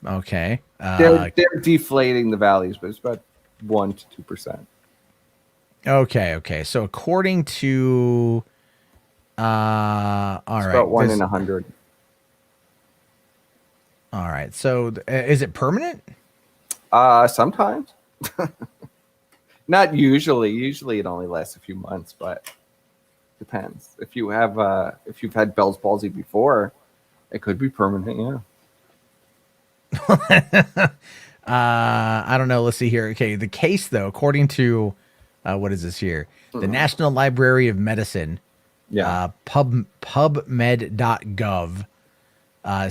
Okay. They're deflating the values, but it's about 1 to 2%. Okay. So according to all It's right. about 1 this- in 100. All right. So is it permanent? Sometimes. Not usually. Usually it only lasts a few months, but depends. If you've had Bell's palsy before, it could be permanent. Yeah. I don't know. Let's see here. Okay, the case though, according to what is this here? The National Library of Medicine, Yeah. PubMed.gov.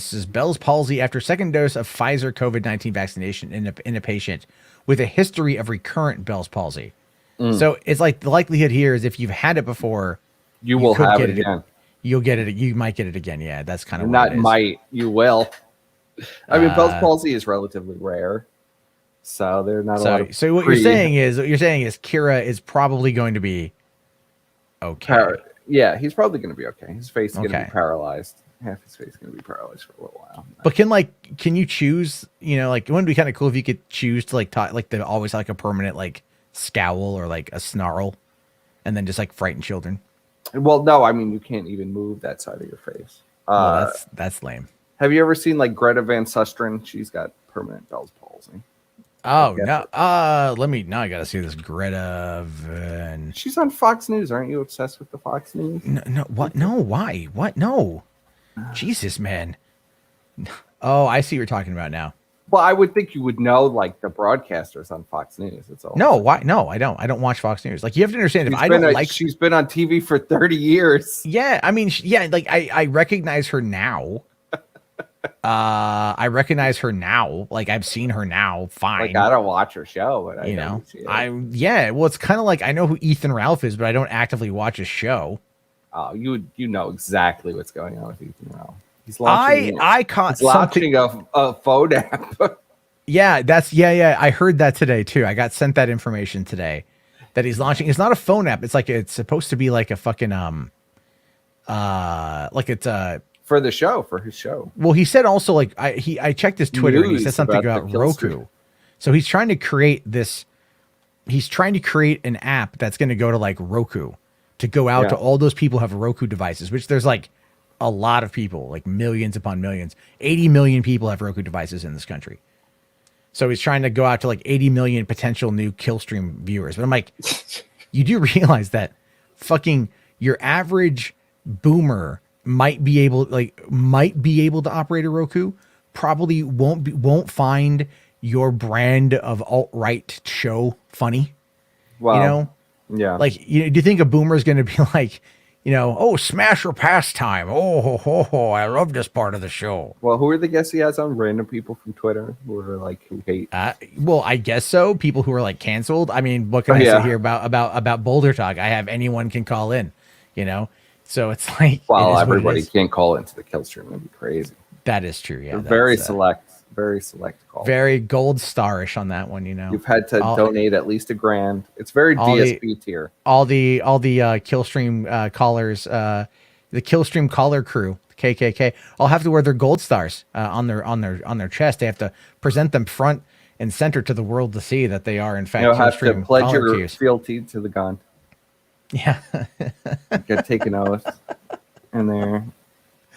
Says Bell's palsy after second dose of Pfizer COVID-19 vaccination in a patient with a history of recurrent Bell's palsy. So it's like the likelihood here is if you've had it before, you will could have get it again. You'll get it. You might get it again. Yeah, that's kind of what Not it is. might. You will. I mean, Bell's palsy is relatively rare, so they're not a lot of. So what you're saying is Kira is probably going to be okay. Yeah, he's probably going to be okay. His face is going to Okay. be paralyzed. Half his face is going to be paralyzed for a little while. But can you choose? You know, like it wouldn't be kind of cool if you could choose to like talk like to always have, like a permanent like scowl or like a snarl, and then just like frighten children. Well, no, I mean you can't even move that side of your face. Well, that's lame. Have you ever seen like Greta Van Susteren? She's got permanent Bell's palsy. Oh no! Now I gotta see this Greta Van. She's on Fox News. Aren't you obsessed with the Fox News? No, what? No, why? What? No, Jesus, man. Oh, I see what you're talking about now. Well, I would think you would know like the broadcasters on Fox News. It's all. No, why? No, I don't. I don't watch Fox News. Like you have to understand, if I don't like, she's been on TV for 30 years. yeah, I mean, yeah, like I recognize her now. I recognize her now. Like I've seen her now. Fine. Like I don't watch her show, but I you know know, who she is. yeah. Well, it's kind of like I know who Ethan Ralph is, but I don't actively watch his show. Oh, you know exactly what's going on with Ethan Ralph. He's launching. I caught he's launching a phone app. Yeah, yeah. I heard that today too. I got sent that information today that he's launching. It's not a phone app. It's like it's supposed to be like a fucking like it's for the show, for his show. Well, he said also like I checked his Twitter and he said News something about about the kill Roku. stream. So he's trying to create this. He's trying to create an app that's going to go to like Roku to go out to all those people who have Roku devices, which there's like a lot of people, like millions upon millions. 80 million people have Roku devices in this country. So he's trying to go out to like 80 million potential new Killstream viewers. But I'm like, you do realize that fucking your average boomer might be able to operate a Roku, probably won't find your brand of alt-right show funny. Well, you know? yeah. Like, do you think a boomer is going to be like, oh, smash or pastime. Oh, I love this part of the show. Well, who are the guests he has on? Random people from Twitter who are like who hate. Well, I guess so. People who are like canceled. I mean, what can I say here about Boulder Talk? I have anyone can call in, So it's like, well, everybody can't call into the kill stream. That'd be crazy. That is true. Yeah, very select call. Very gold starish on that one. You've had to donate at least $1,000. It's very DSP tier. All the Killstream callers, the Killstream caller crew, KKK, all have to wear their gold stars on their chest. They have to present them front and center to the world to see that they are in fact. You'll have to Killstream pledge caller your queues. fealty to the gun. Yeah. You gotta take an oath in there.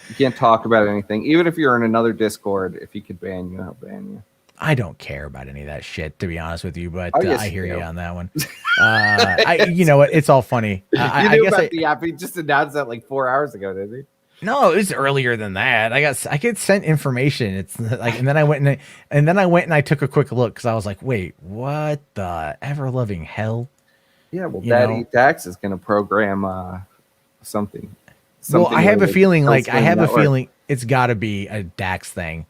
You can't talk about anything. Even if you're in another Discord, if he could ban you, I'll ban you. I don't care about any of that shit, to be honest with you, but yes, I hear you you do. on that one. You know what? It's all funny. I knew guess about the app. He just announced that like 4 hours ago, did he? No, it was earlier than that. I get sent information. It's like, and then I went and I took a quick look because I was like, wait, what the ever loving hell? Yeah, well, Daddy Dax is going to program something. Well, I have a feeling network. It's got to be a Dax thing.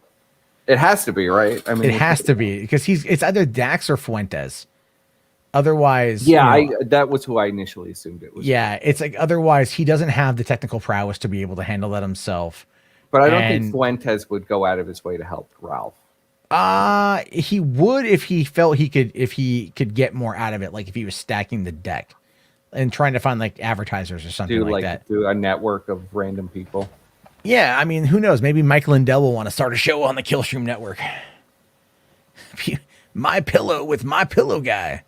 It has to be, right? I mean, it has to be because it's either Dax or Fuentes. Otherwise, that was who I initially assumed it was. Yeah, it's like otherwise he doesn't have the technical prowess to be able to handle that himself. But I don't think Fuentes would go out of his way to help Ralph. He would if he felt he could get more out of it, like if he was stacking the deck and trying to find like advertisers or something like that. Do a network of random people. Yeah, I mean, who knows? Maybe Mike Lindell will want to start a show on the Killstream Network. My Pillow with My Pillow Guy.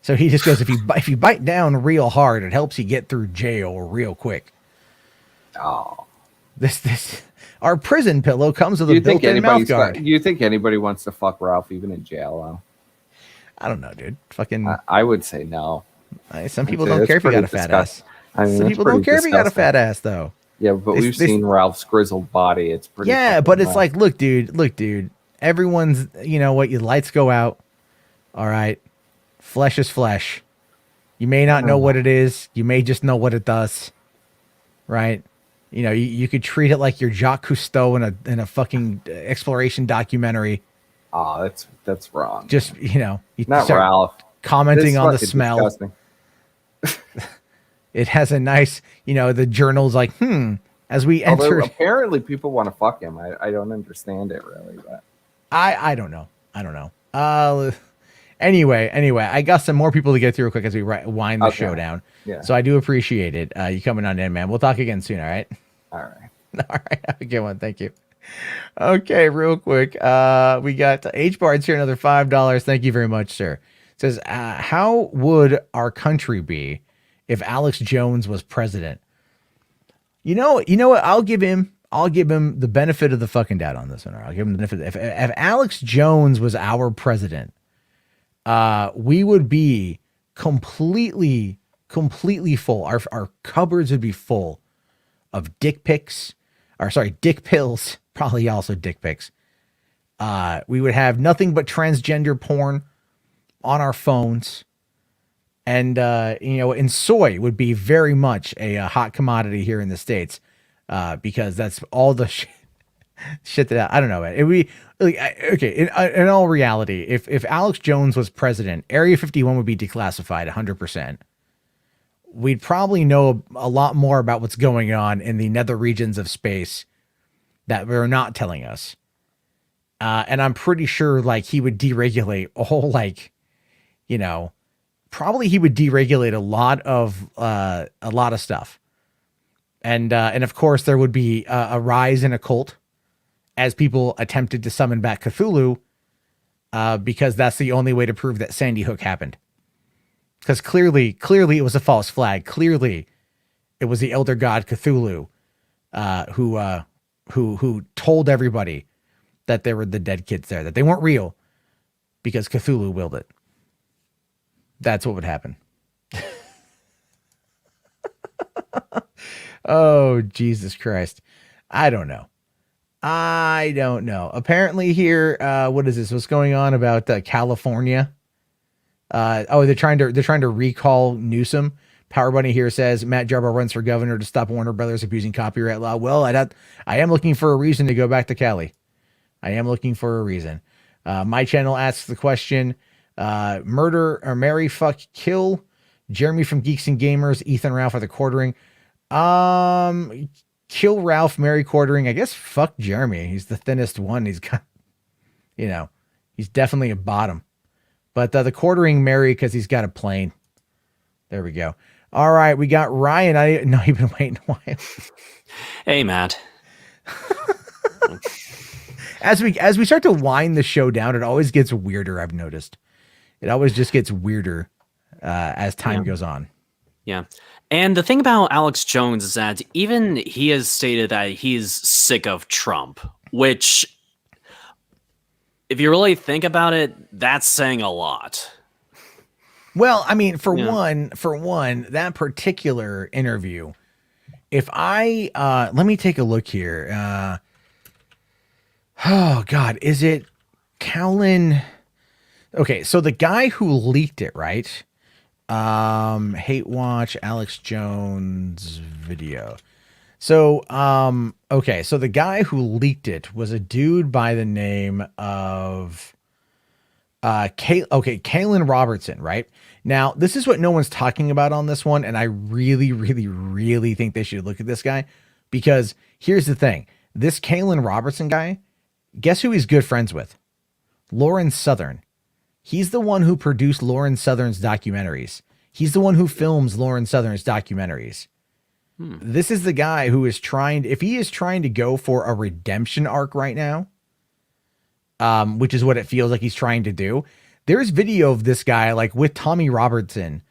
So he just goes, if you bite down real hard, it helps you get through jail real quick. Oh. This our prison pillow comes with Do a you think built-in mouth guard. do you think anybody wants to fuck Ralph even in jail though? I don't know, dude. Fucking I would say no. some people I'd say don't it's care if you got a pretty fat ass. I mean, Some it's people don't pretty care if you got a disgusting. fat ass, though. Yeah, but we've seen Ralph's grizzled body. It's pretty. Yeah, fucking but it's rough. like, look, dude. Everyone's, you know what? Your lights go out. All right, flesh is flesh. You may not know what it is. You may just know what it does. Right? You know, you could treat it like you're Jacques Cousteau in a fucking exploration documentary. Oh, that's wrong. Just, you know, you Not start Ralph. commenting This on the fucking smell. disgusting. It has a nice, you know, the journal's like, as we Although entered. apparently people want to fuck him. I don't understand it really, but I don't know. Anyway, I got some more people to get through quick as we wind the show down. Yeah. So I do appreciate it. You coming on in, man. We'll talk again soon. All right. All right. All right. Have a good one. Thank you. Okay, real quick. We got H Bards here, another $5. Thank you very much, sir. It says, how would our country be if Alex Jones was president? You know what? I'll give him the benefit of the fucking doubt on this one. I'll give him the benefit. If Alex Jones was our president, we would be completely full. Our cupboards would be full of dick pills, probably also dick pics. We would have nothing but transgender porn on our phones. And, and soy would be very much a hot commodity here in the States, because that's all the shit that I don't know. It would be like, okay. In all reality, if Alex Jones was president, Area 51 would be declassified 100%. We'd probably know a lot more about what's going on in the nether regions of space that they're not telling us. And I'm pretty sure like he would deregulate all probably he would deregulate a lot of stuff. And of course there would be a rise in a cult as people attempted to summon back Cthulhu, because that's the only way to prove that Sandy Hook happened. Because clearly it was a false flag. Clearly it was the elder god Cthulhu, who told everybody that there were the dead kids there, that they weren't real, because Cthulhu willed it. That's what would happen. Oh, Jesus Christ. I don't know. Apparently here, what is this? What's going on about California? They're trying to recall Newsom. Power Bunny here says Matt Jarbo runs for governor to stop Warner Brothers abusing copyright law. Well, I am looking for a reason to go back to Cali. I am looking for a reason. My channel asks the question, murder or marry, fuck, kill. Jeremy from Geeks and Gamers, Ethan Ralph are the quartering. Kill Ralph, marry quartering. I guess fuck Jeremy. He's the thinnest one. He's got, he's definitely a bottom. But the quartering marry because he's got a plane. There we go. All right, we got Ryan. I know you've been waiting a while. Hey, Matt. As we start to wind the show down, it always gets weirder. I've noticed it always just gets weirder as time goes on. Yeah. And the thing about Alex Jones is that even he has stated that he's sick of Trump, which, if you really think about it, that's saying a lot. Well, I mean, for one, that particular interview, if I let me take a look here. Oh God, is it Cowlin? Okay, so the guy who leaked it, right? Hate watch Alex Jones video. So, okay, so the guy who leaked it was a dude by the name of Kalen Robertson, right? Now, this is what no one's talking about on this one, and I really, really, really think they should look at this guy, because here's the thing. This Kalen Robertson guy, guess who he's good friends with? Lauren Southern. He's the one who produced Lauren Southern's documentaries. He's the one who films Lauren Southern's documentaries. This is the guy who is if he is trying to go for a redemption arc right now, which is what it feels like he's trying to do, there's video of this guy like with Tommy Robertson,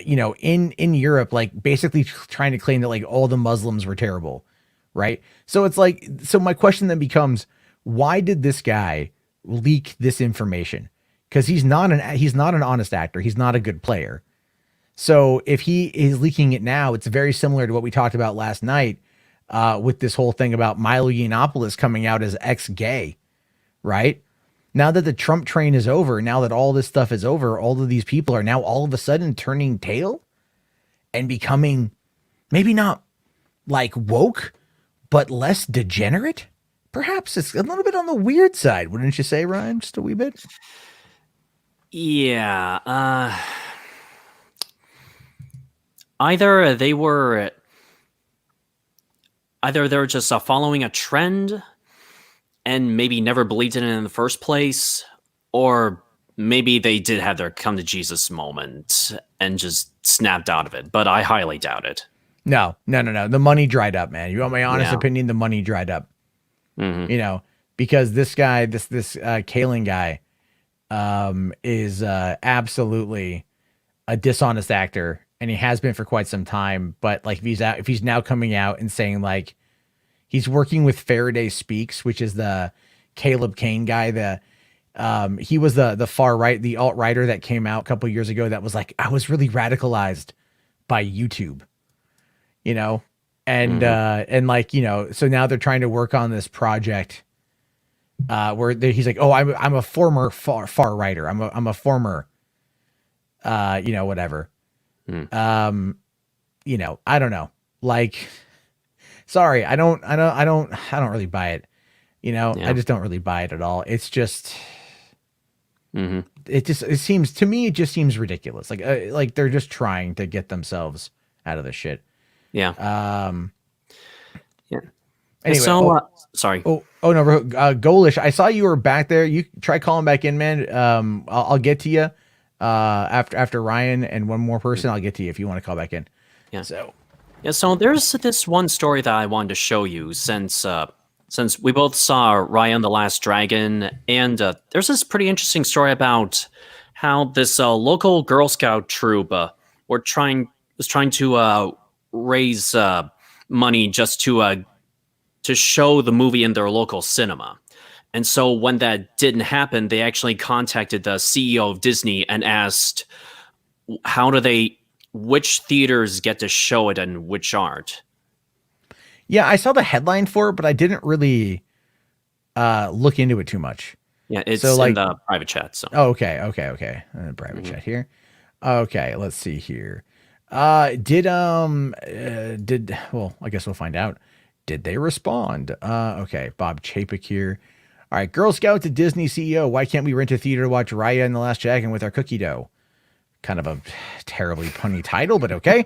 in Europe, like basically trying to claim that like all the Muslims were terrible, right? So it's like, so my question then becomes, why did this guy leak this information? Because he's not an honest actor. He's not a good player. So if he is leaking it now, it's very similar to what we talked about last night with this whole thing about Milo Yiannopoulos coming out as ex-gay, right? Now that the Trump train is over, now that all this stuff is over, all of these people are now all of a sudden turning tail and becoming maybe not like woke, but less degenerate. Perhaps it's a little bit on the weird side, wouldn't you say, Ryan? Just a wee bit. Yeah. Either they were just following a trend and maybe never believed in it in the first place, or maybe they did have their come to Jesus moment and just snapped out of it. But I highly doubt it. No. The money dried up, man. You want my honest Yeah. opinion? The money dried up. Mhm. Because this guy, this Kalen guy, is absolutely a dishonest actor, and he has been for quite some time. But like, if he's now coming out and saying like he's working with Faraday Speaks, which is the Caleb Kane guy, he was the far right, the alt writer that came out a couple years ago that was like, I was really radicalized by YouTube, and like, so now they're trying to work on this project where he's like, oh, I'm a former far righter. I'm a former, whatever. I don't know. Like, sorry, I don't really buy it. I just don't really buy it at all. It's just, it seems ridiculous. Like they're just trying to get themselves out of the shit. Yeah. Yeah. Anyway, sorry. no, Golish, I saw you were back there. You try calling back in, man. I'll get to you after Ryan and one more person. I'll get to you if you want to call back in. Yeah. So there's this one story that I wanted to show you since we both saw Raya and the Last Dragon, and there's this pretty interesting story about how this local Girl Scout troop was trying to raise money just to show the movie in their local cinema. And so when that didn't happen, they actually contacted the CEO of Disney and asked, which theaters get to show it and which aren't? Yeah, I saw the headline for it, but I didn't really look into it too much. Yeah, it's so, in the private chat. So. Oh, okay. Private chat here. Okay, let's see here. I guess we'll find out. Did they respond? Okay, Bob Chapek here. All right, Girl Scout to Disney CEO. Why can't we rent a theater to watch Raya and the Last Dragon with our cookie dough? Kind of a terribly punny title, but okay.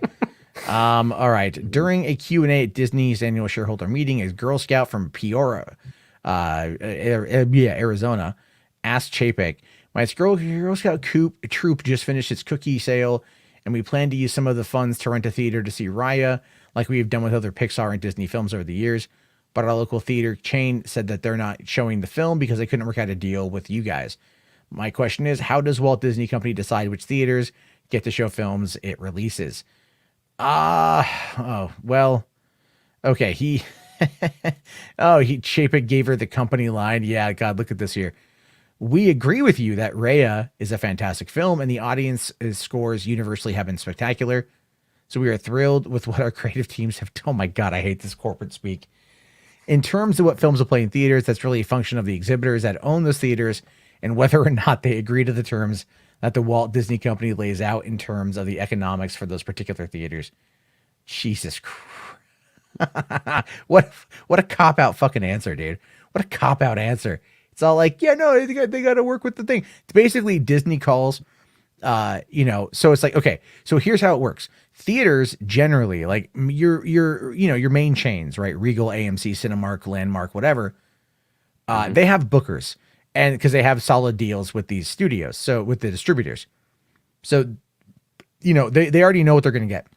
All right. During a Q&A at Disney's annual shareholder meeting, a Girl Scout from Peoria, Arizona, asked Chapek, my Girl Scout troop just finished its cookie sale, and we plan to use some of the funds to rent a theater to see Raya, like we've done with other Pixar and Disney films over the years. But our local theater chain said that they're not showing the film because they couldn't work out a deal with you guys. My question is, how does Walt Disney Company decide which theaters get to show films it releases? Okay. Chapek gave her the company line. Yeah, God, look at this here. We agree with you that Raya is a fantastic film and the audience scores universally have been spectacular. So we are thrilled with what our creative teams have done. Oh my God, I hate this corporate speak. In terms of what films will play in theaters, that's really a function of the exhibitors that own those theaters and whether or not they agree to the terms that the Walt Disney Company lays out in terms of the economics for those particular theaters. Jesus Christ. What a cop-out fucking answer, dude. What a cop-out answer. It's all like, yeah, no, they got to work with the thing. It's basically Disney calls, so it's like, okay, so here's how it works. Theaters generally, like your main chains, right? Regal, AMC, Cinemark, Landmark, whatever. They have bookers, and because they have solid deals with these studios, so with the distributors. So, they already know what they're going to get.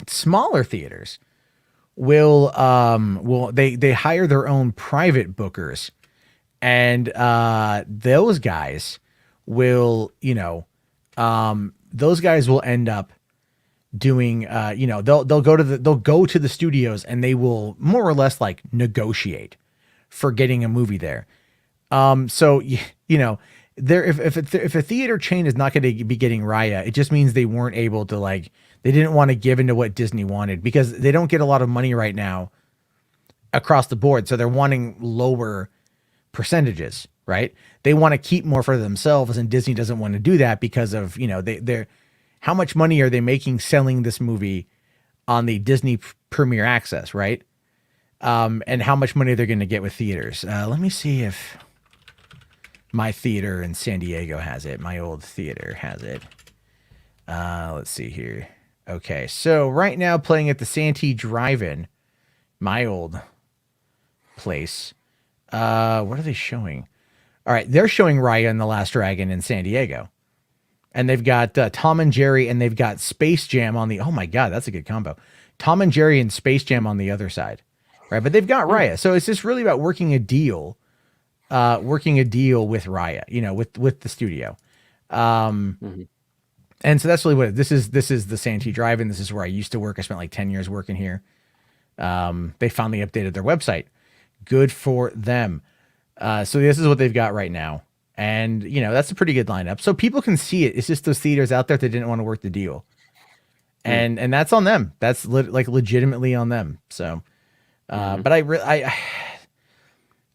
Smaller theaters will they hire their own private bookers, and those guys will, those guys will end up doing, they'll go to the studios and they will more or less like negotiate for getting a movie there. So there, if a theater chain is not going to be getting Raya, it just means they weren't able to they didn't want to give into what Disney wanted, because they don't get a lot of money right now across the board. So they're wanting lower percentages, right? They want to keep more for themselves, and Disney doesn't want to do that because of, they're how much money are they making selling this movie on the Disney Premier Access, right? And how much money they're going to get with theaters. Let me see if my theater in San Diego has it. My old theater has it. Let's see here. Okay, so right now playing at the Santee Drive-In, my old place. What are they showing? All right, they're showing Raya and the Last Dragon in San Diego. And they've got Tom and Jerry, and they've got Space Jam on the... Oh my God, that's a good combo. Tom and Jerry and Space Jam on the other side. Right, but they've got Raya. So it's just really about working a deal with Raya, with the studio. And so that's really what this is the Santee Drive-In. This is where I used to work. I spent like 10 years working here. They finally updated their website. Good for them. So this is what they've got right now. And, that's a pretty good lineup. So people can see it. It's just those theaters out there that didn't want to work the deal. And that's on them. That's legitimately on them. So, but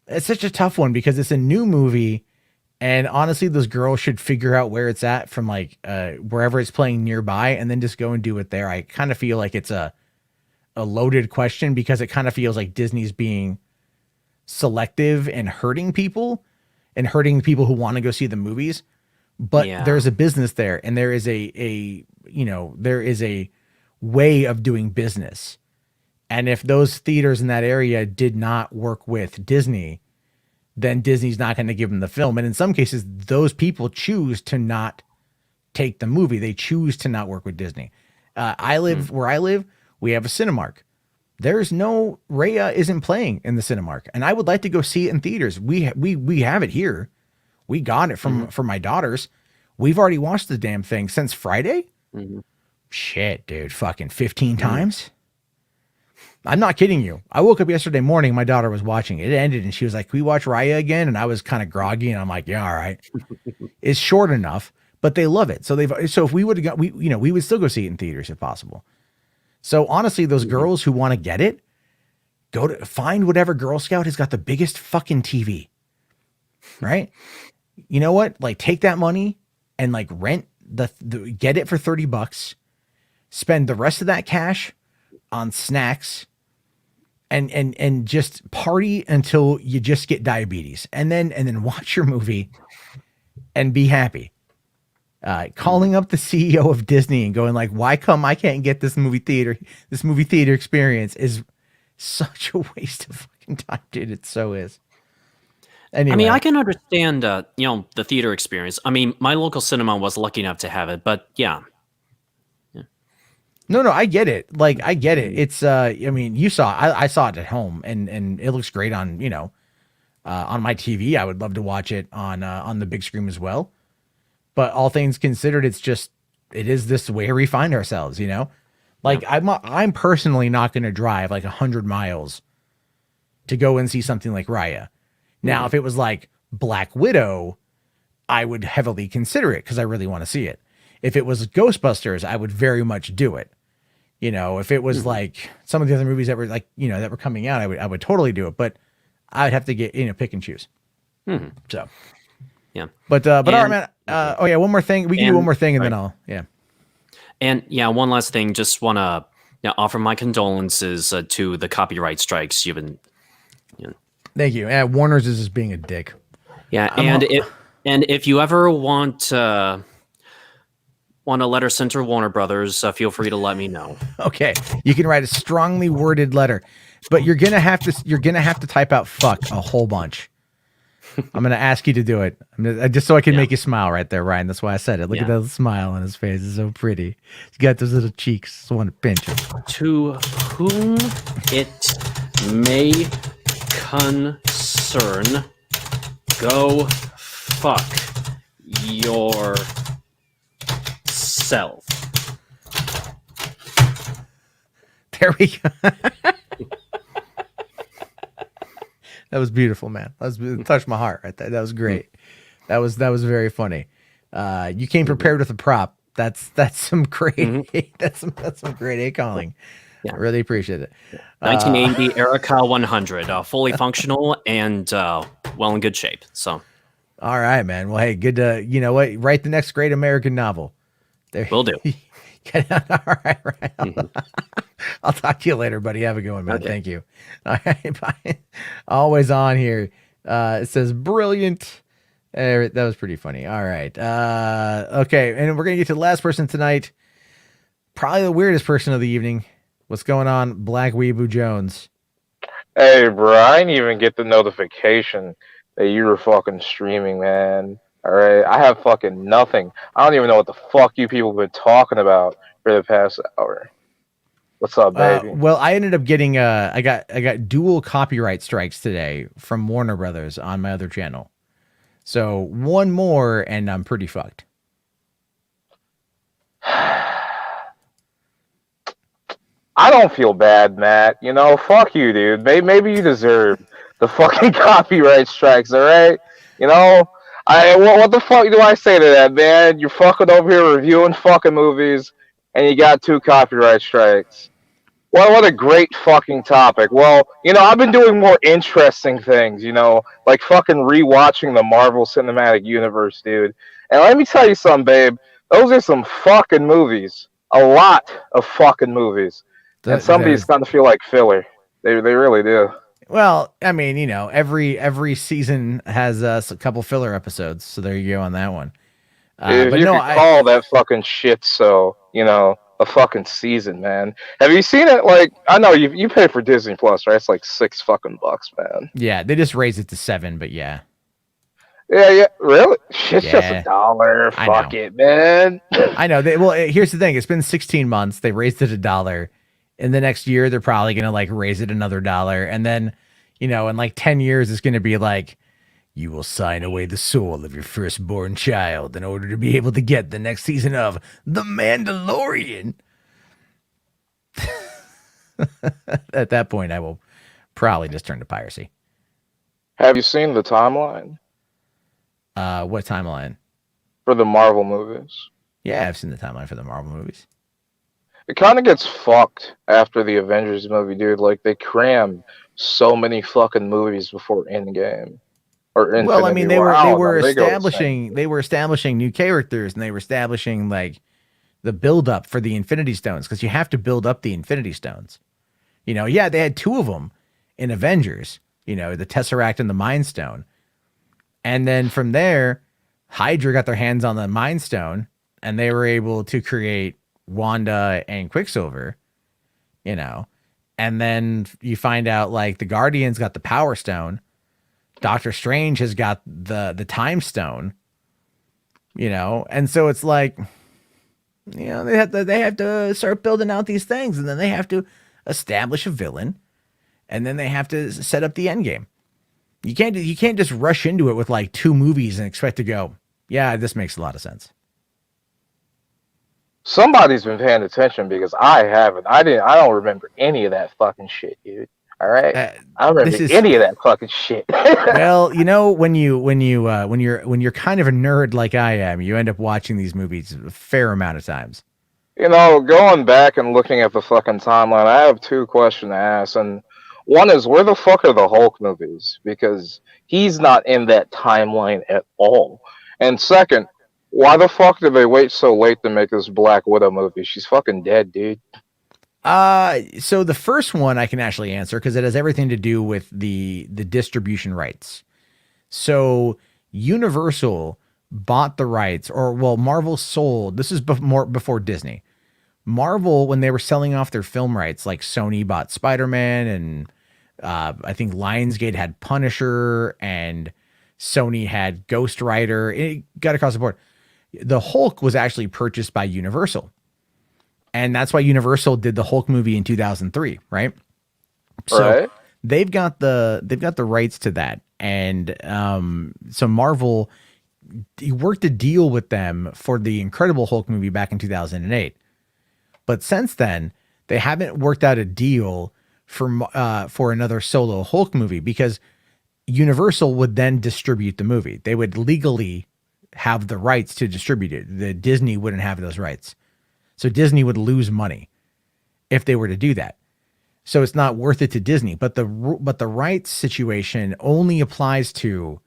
it's such a tough one because it's a new movie. And honestly, those girls should figure out where it's at from wherever it's playing nearby, and then just go and do it there. I kind of feel like it's a loaded question, because it kind of feels like Disney's being selective and hurting people who want to go see the movies. But there's a business there, and there is a way of doing business. And if those theaters in that area did not work with Disney, then Disney's not going to give them the film. And in some cases, those people choose to not take the movie. They choose to not work with Disney. Where I live, we have a Cinemark. There's no, Raya isn't playing in the Cinemark, and I would like to go see it in theaters. We have it here. We got it from my daughters. We've already watched the damn thing since Friday. Shit, dude, fucking 15 times. I'm not kidding you. I woke up yesterday morning. My daughter was watching it. It ended, and she was like, "Can we watch Raya again?" And I was kind of groggy, and I'm like, "Yeah, all right." It's short enough, but they love it. So if we would have got, we would still go see it in theaters if possible. So honestly, those girls who want to get it, find whatever Girl Scout has got the biggest fucking TV, right? You know what? Take that money and rent get it for $30, spend the rest of that cash on snacks, and just party until you just get diabetes, and then watch your movie and be happy. Calling up the CEO of Disney and going why come I can't get this movie theater experience is such a waste of fucking time, dude. It so is. Anyway. I mean, I can understand, the theater experience. I mean, my local cinema was lucky enough to have it, but yeah. No, I get it. I get it. It's, I mean, I saw it at home, and it looks great on, on my TV. I would love to watch it on the big screen as well. But all things considered, it is this way we find ourselves, I'm personally not going to drive 100 miles to go and see something like Raya. Now, if it was Black Widow, I would heavily consider it because I really want to see it. If it was Ghostbusters, I would very much do it. If it was some of the other movies that were that were coming out, I would totally do it. But I'd have to get pick and choose. So, yeah. But all right, man. One more thing. We can do one more thing, and then I'll And one last thing. Just want to offer my condolences to the copyright strikes you've been. Thank you. Warner's is just being a dick. Yeah, and if you ever want a letter sent to Warner Brothers, feel free to let me know. Okay, you can write a strongly worded letter, but you're gonna have to type out "fuck" a whole bunch. I'm gonna ask you to do it, just so I can make you smile right there, Ryan. That's why I said it. Look at that smile on his face; it's so pretty. He's got those little cheeks. Just want to pinch him. To whom it may concern, go fuck yourself. There we go. That was beautiful, man. That touched my heart right there. That was great. That was very funny. You came prepared with a prop. That's some great that's some great A calling. Yeah. I really appreciate it. 1980 Erica 100, fully functional and well in good shape. So, all right, man. Well, hey, good to write the next great American novel. There, will do. All right. I'll talk to you later, buddy. Have a good one, man. Okay. Thank you. All right, bye. Always on here. It says brilliant. That was pretty funny. All right. Okay, and we're gonna get to the last person tonight. Probably the weirdest person of the evening. What's going on, Black Weebu Jones? Hey, bro, I didn't even get the notification that you were fucking streaming, man. All right, I have fucking nothing. I don't even know what the fuck you people been talking about for the past hour. What's up, baby? Well, I ended up getting I got dual copyright strikes today from Warner Brothers on my other channel. So one more, and I'm pretty fucked. I don't feel bad, Matt. You know, fuck you, dude. Maybe you deserve the fucking copyright strikes, all right? You know, what the fuck do I say to that, man? You're fucking over here reviewing fucking movies, and you got 2 copyright strikes. What a great fucking topic. Well, you know, I've been doing more interesting things, you know, like fucking rewatching the Marvel Cinematic Universe, dude. And let me tell you something, babe. Those are some fucking movies. A lot of fucking movies. And some of these kind of feel like filler. They really do. Well, I mean, you know, every season has a couple filler episodes, so there you go on that one. If but you no, could call that fucking shit, so you know, a fucking season, man. Have you seen it? Like, I know you pay for Disney Plus, right? It's like $6 fucking bucks, man. Yeah, they just raised it to 7, but yeah. Yeah, really? Shit's Yeah. just $1. Fuck it, man. I know. Well, here's the thing. It's been 16 months. They raised it $1. In the next year, they're probably going to like raise it another $1. And then, you know, in like 10 years, it's going to be like, you will sign away the soul of your firstborn child in order to be able to get the next season of The Mandalorian. At that point, I will probably just turn to piracy. Have you seen the timeline What timeline? for the Marvel movies? Yeah, I've seen the timeline for the Marvel movies. It kind of gets fucked after the Avengers movie, dude. Like, they crammed so many fucking movies before Endgame. Or Infinity Well, I mean, they War. were I they don't were know. They go establishing new characters, and they were establishing like the build up for the Infinity Stones, because you have to build up the Infinity Stones. You know, yeah, they had 2 of them in Avengers. You know, the Tesseract and the Mind Stone, and then from there, Hydra got their hands on the Mind Stone, and they were able to create Wanda and Quicksilver. You know, and then you find out like the Guardians got the Power Stone. Doctor Strange has got the Time Stone, you know, and so it's like, you know, they have to start building out these things, and then they have to establish a villain, and then they have to set up the end game. You can't just rush into it with like 2 movies and expect to go, yeah, this makes a lot of sense. Somebody's been paying attention because I haven't. I don't remember any of that fucking shit, dude. All right, I don't remember any of that fucking shit. Well, you know, when you're kind of a nerd like I am, you end up watching these movies a fair amount of times. You know, going back and looking at the fucking timeline, I have 2 questions to ask, and one is, where the fuck are the Hulk movies? Because he's not in that timeline at all. And second, why the fuck did they wait so late to make this Black Widow movie? She's fucking dead, dude. So the first one I can actually answer because it has everything to do with the distribution rights. So Universal bought the rights, or well, Marvel sold. This is before Disney. Marvel, when they were selling off their film rights, like Sony bought Spider-Man, and I think Lionsgate had Punisher, and Sony had Ghost Rider. It got across the board. The Hulk was actually purchased by Universal. And that's why Universal did the Hulk movie in 2003, right? So they've got the rights to that. And so Marvel worked a deal with them for the Incredible Hulk movie back in 2008. But since then, they haven't worked out a deal for another solo Hulk movie because Universal would then distribute the movie. They would legally have the rights to distribute it. The Disney wouldn't have those rights. So Disney would lose money if they were to do that. So it's not worth it to Disney. But the rights situation only applies to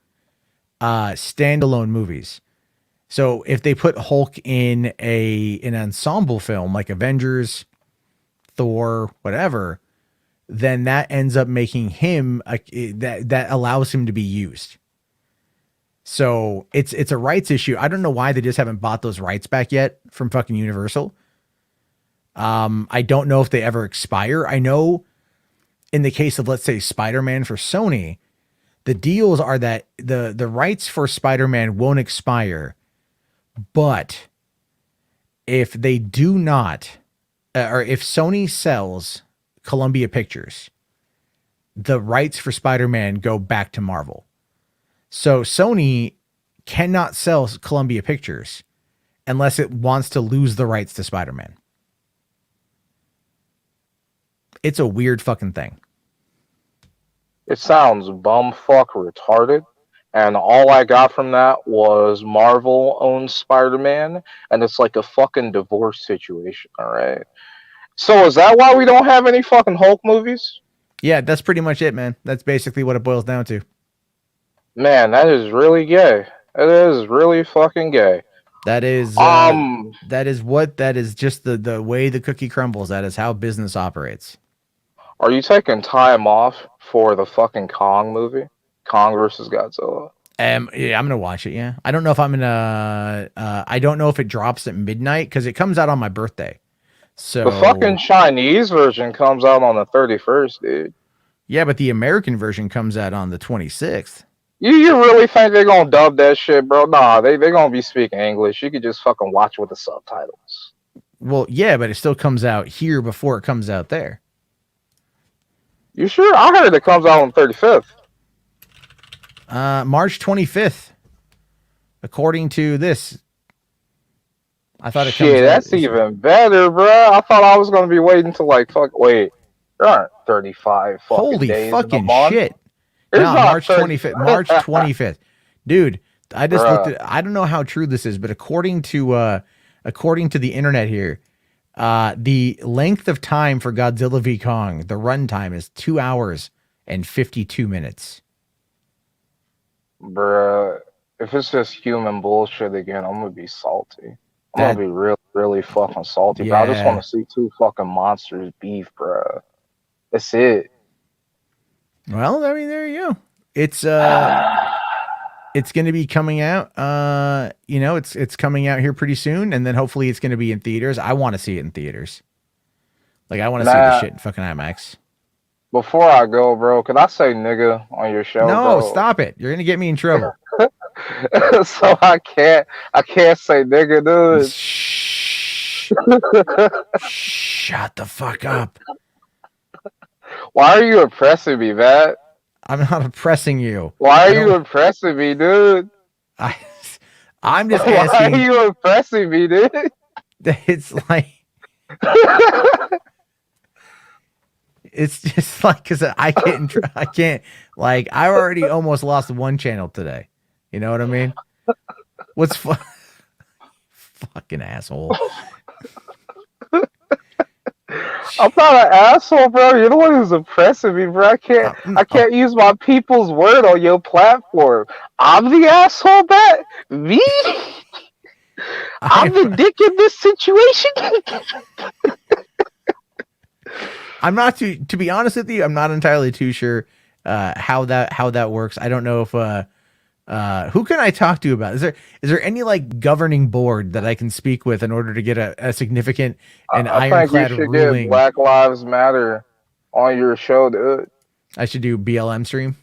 standalone movies. So if they put Hulk in an ensemble film like Avengers, Thor, whatever, then that ends up making him that allows him to be used. So it's a rights issue. I don't know why they just haven't bought those rights back yet from fucking Universal. I don't know if they ever expire. I know in the case of, let's say, Spider-Man for Sony, the deals are that the rights for Spider-Man won't expire, but if they do not, or if Sony sells Columbia Pictures, the rights for Spider-Man go back to Marvel. So Sony cannot sell Columbia Pictures unless it wants to lose the rights to Spider-Man. It's a weird fucking thing. It sounds bumfuck retarded. And all I got from that was Marvel owns Spider-Man, and it's like a fucking divorce situation, all right? So is that why we don't have any fucking Hulk movies? Yeah, that's pretty much it, man. That's basically what it boils down to. Man, that is really gay. It is really fucking gay. That is just the way the cookie crumbles. That is how business operates. Are you taking time off for the fucking Kong movie? Kong versus Godzilla. Yeah, I'm gonna watch it. Yeah, I don't know if I'm gonna. I don't know if it drops at midnight because it comes out on my birthday. So the fucking Chinese version comes out on the 31st, dude. Yeah, but the American version comes out on the 26th. You really think they're gonna dub that shit, bro? Nah, they gonna be speaking English. You could just fucking watch with the subtitles. Well, yeah, but it still comes out here before it comes out there. You sure? I heard it comes out on the 35th. March 25th, according to this. I thought it comes Shit, that's even better, bro. I thought I was gonna be waiting till like wait, there aren't 35 fucking holy days fucking in a month. shit. There's No, not March 30 25th. March 25th. Dude, I just Bruh. looked at I don't know how true this is, but according to the internet here, the length of time for Godzilla v Kong, the runtime is 2 hours and 52 minutes. Bruh, if it's just human bullshit again, I'm gonna be salty. I'm gonna be really, really fucking salty, bro. I just Yeah. want to see two fucking monsters beef, bruh. That's it. Well, I mean, there you go. It's going to be coming out. It's coming out here pretty soon, and then hopefully it's going to be in theaters. I want to see it in theaters. Like I want to see the shit in fucking IMAX. Before I go, bro, could I say nigga on your show? No, bro? stop it. You're going to get me in trouble. So I can't say nigga, dude. Shh. Shut the fuck up. Why are you oppressing me, Matt? I'm not oppressing you. Why are you oppressing me, dude? I'm just Why asking. are you oppressing me, dude? It's like it's just like because I can't like I already almost lost one channel today. You know what I mean? What's fucking asshole? I'm not an asshole, bro. You're the one who's oppressing me, bro. I can't use my people's word on your platform. I'm the asshole, Matt? Me? I'm the dick in this situation? I'm not to be honest with you, I'm not entirely too sure how that works. I don't know if who can I talk to about? Is there any like governing board that I can speak with in order to get a significant and ironclad think you should ruling? get Black Lives Matter on your show, dude. I should do BLM stream.